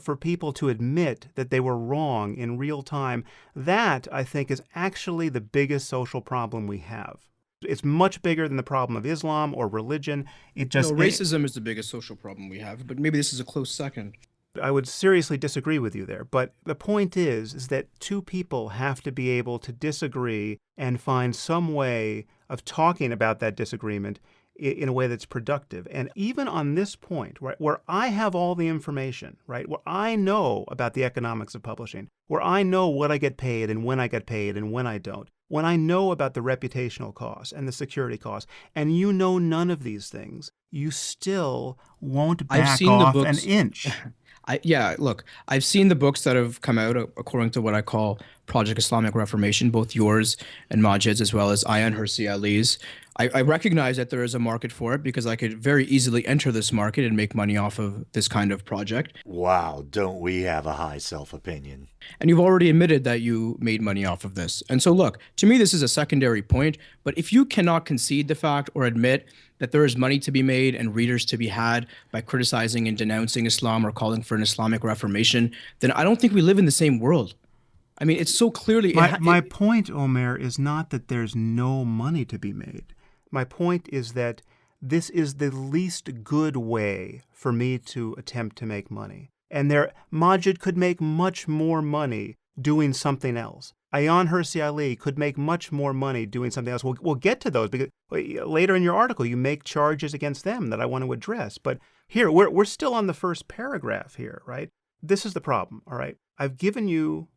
for people to admit that they were wrong in real time, that, I think, is actually the biggest social problem we have. It's much bigger than the problem of Islam or religion. Racism is the biggest social problem we have, but maybe this is a close second. I would seriously disagree with you there. But the point is that two people have to be able to disagree and find some way of talking about that disagreement in a way that's productive. And even on this point, right, where I have all the information, right, where I know about the economics of publishing, where I know what I get paid and when I get paid and when I don't, when I know about the reputational costs and the security costs, and you know none of these things, you still won't back off an inch. Look, I've seen the books that have come out according to what I call Project Islamic Reformation, both yours and Majid's, as well as Ayaan Hirsi Ali's. I recognize that there is a market for it because I could very easily enter this market and make money off of this kind of project. Wow, don't we have a high self-opinion? And you've already admitted that you made money off of this. And so look, to me, this is a secondary point. But if you cannot concede the fact or admit that there is money to be made and readers to be had by criticizing and denouncing Islam or calling for an Islamic Reformation, then I don't think we live in the same world. I mean, it's so clearly... My point, Omer, is not that there's no money to be made. My point is that this is the least good way for me to attempt to make money. And Majid could make much more money doing something else. Ayaan Hirsi Ali could make much more money doing something else. We'll get to those because later in your article you make charges against them that I want to address. But here, we're still on the first paragraph here, right? This is the problem, all right? I've given you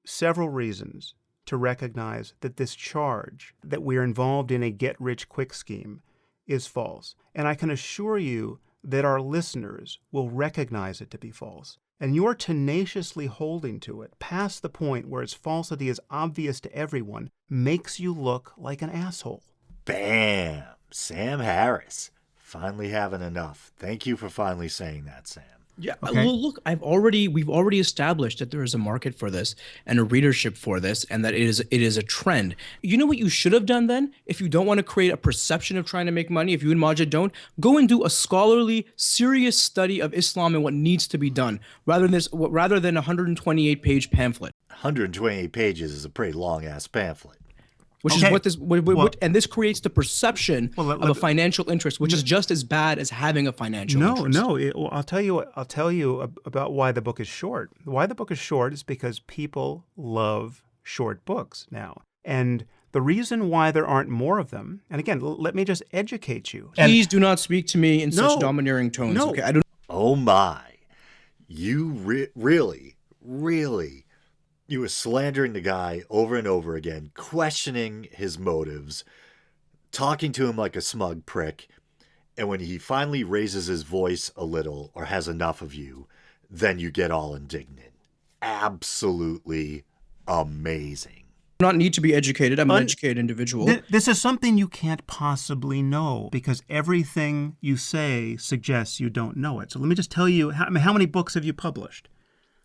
several reasons to recognize that this charge that we're involved in a get-rich-quick scheme is false. And I can assure you that our listeners will recognize it to be false. And you're tenaciously holding to it past the point where its falsity is obvious to everyone makes you look like an asshole. Bam! Sam Harris. Finally having enough. Thank you for finally saying that, Sam. Yeah, Okay. Look, we've already established that there is a market for this and a readership for this, and that it is a trend. You know what you should have done then? If you don't want to create a perception of trying to make money, if you and Majid don't, go and do a scholarly, serious study of Islam and what needs to be done, rather than a 128-page pamphlet. 128 pages is a pretty long-ass pamphlet. Which Okay. is what this, and this creates the perception of a financial interest, which is just as bad as having a financial interest. I'll tell you about why the book is short. Why the book is short is because people love short books now. And the reason why there aren't more of them, and again, let me just educate you. Please do not speak to me in such No. domineering tones. No. Okay, I don't. Oh my. You really, really You were slandering the guy over and over again, questioning his motives, talking to him like a smug prick. And when he finally raises his voice a little or has enough of you, then you get all indignant. Absolutely amazing. Not need to be educated. I'm an educated individual. This is something you can't possibly know because everything you say suggests you don't know it. So let me just tell you, how many books have you published?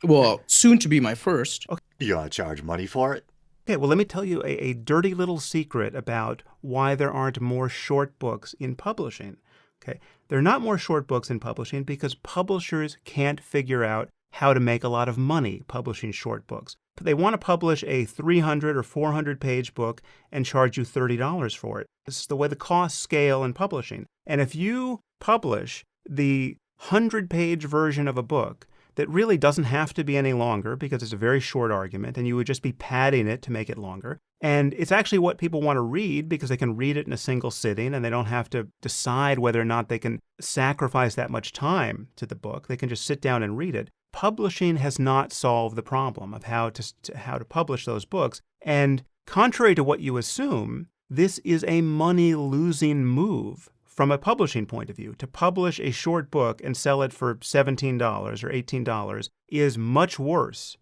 Well, soon to be my first. Okay. You gonna charge money for it? Okay, well, let me tell you a dirty little secret about why there aren't more short books in publishing. Okay, there are not more short books in publishing because publishers can't figure out how to make a lot of money publishing short books. They want to publish a 300 or 400 page book and charge you $30 for it. This is the way the costs scale in publishing. And if you publish the 100-page version of a book that really doesn't have to be any longer because it's a very short argument and you would just be padding it to make it longer, and it's actually what people want to read because they can read it in a single sitting and they don't have to decide whether or not they can sacrifice that much time to the book. They can just sit down and read it. Publishing has not solved the problem of how to publish those books. And contrary to what you assume, this is a money-losing move from a publishing point of view. To publish a short book and sell it for $17 or $18 is much worse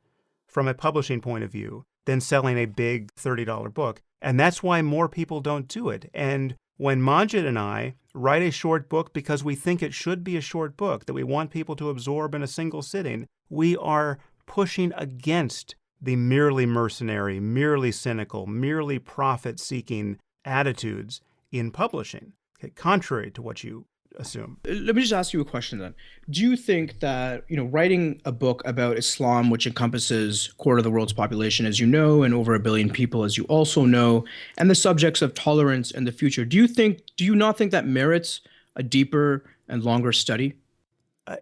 from a publishing point of view than selling a big $30 book. And that's why more people don't do it. And when Majid and I write a short book because we think it should be a short book that we want people to absorb in a single sitting, we are pushing against the merely mercenary, merely cynical, merely profit-seeking attitudes in publishing, okay, contrary to what you assume. Let me just ask you a question then. Do you think that, writing a book about Islam, which encompasses a quarter of the world's population, as you know, and over 1 billion people, as you also know, and the subjects of tolerance in the future, do you not think that merits a deeper and longer study?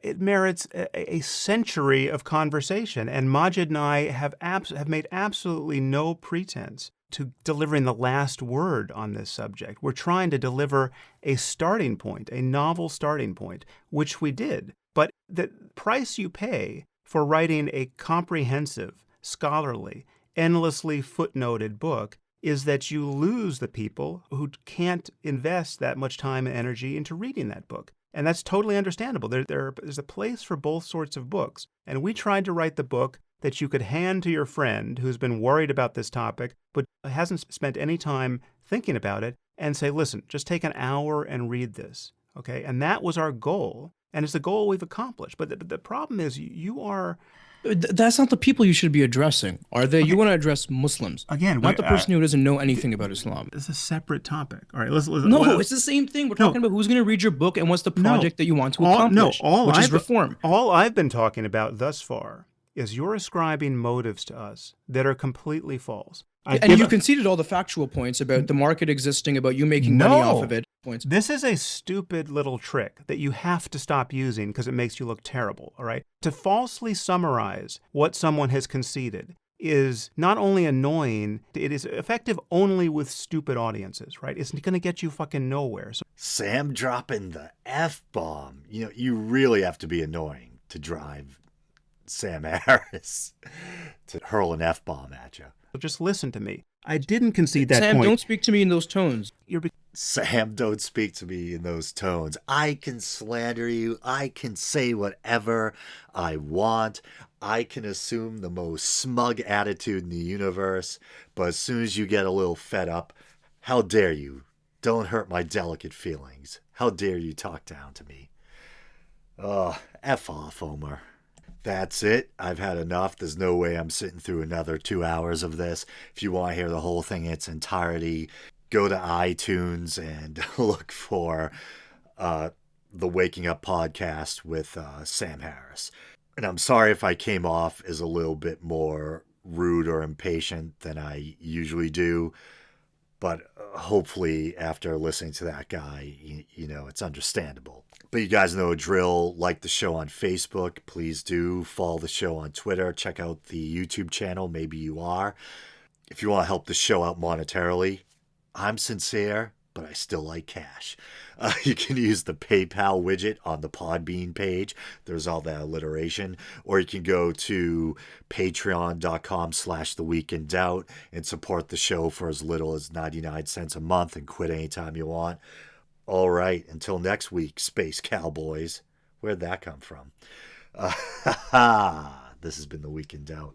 It merits a century of conversation, and Majid and I have made absolutely no pretense to delivering the last word on this subject. We're trying to deliver a starting point, a novel starting point, which we did. But the price you pay for writing a comprehensive, scholarly, endlessly footnoted book is that you lose the people who can't invest that much time and energy into reading that book. And that's totally understandable. There's a place for both sorts of books. And we tried to write the book that you could hand to your friend who's been worried about this topic, but hasn't spent any time thinking about it, and say, listen, just take an hour and read this, okay? And that was our goal, and it's a goal we've accomplished. But the problem is you are... That's not the people you should be addressing, are they? Okay. You want to address Muslims. Again, not the person who doesn't know anything about Islam. It's a separate topic. All right, No, it's the same thing. We're talking about who's going to read your book and what's the project that you want to accomplish, which is reform. All I've been talking about thus far is you're ascribing motives to us that are completely false. And you conceded all the factual points about the market existing, about you making money off of it. Points. This is a stupid little trick that you have to stop using because it makes you look terrible, all right? To falsely summarize what someone has conceded is not only annoying, it is effective only with stupid audiences, right? It's going to get you fucking nowhere. So, Sam dropping the F-bomb. You really have to be annoying to drive Sam Harris to hurl an F-bomb at you. Just listen to me. I didn't concede that point. Sam, don't speak to me in those tones. Sam, don't speak to me in those tones. I can slander you. I can say whatever I want. I can assume the most smug attitude in the universe. But as soon as you get a little fed up, how dare you? Don't hurt my delicate feelings. How dare you talk down to me? F off, Omer. That's it. I've had enough. There's no way I'm sitting through another 2 hours of this. If you want to hear the whole thing in its entirety, go to iTunes and look for the Waking Up podcast with Sam Harris. And I'm sorry if I came off as a little bit more rude or impatient than I usually do. But hopefully after listening to that guy, it's understandable. But you guys know a drill. Like the show on Facebook. Please do. Follow the show on Twitter. Check out the YouTube channel. Maybe you are. If you want to help the show out monetarily, I'm sincere, but I still like cash. You can use the PayPal widget on the Podbean page. There's all that alliteration. Or you can go to patreon.com/theweekindoubt and support the show for as little as 99 cents a month and quit anytime you want. All right, until next week, Space Cowboys. Where'd that come from? This has been The Week in Doubt.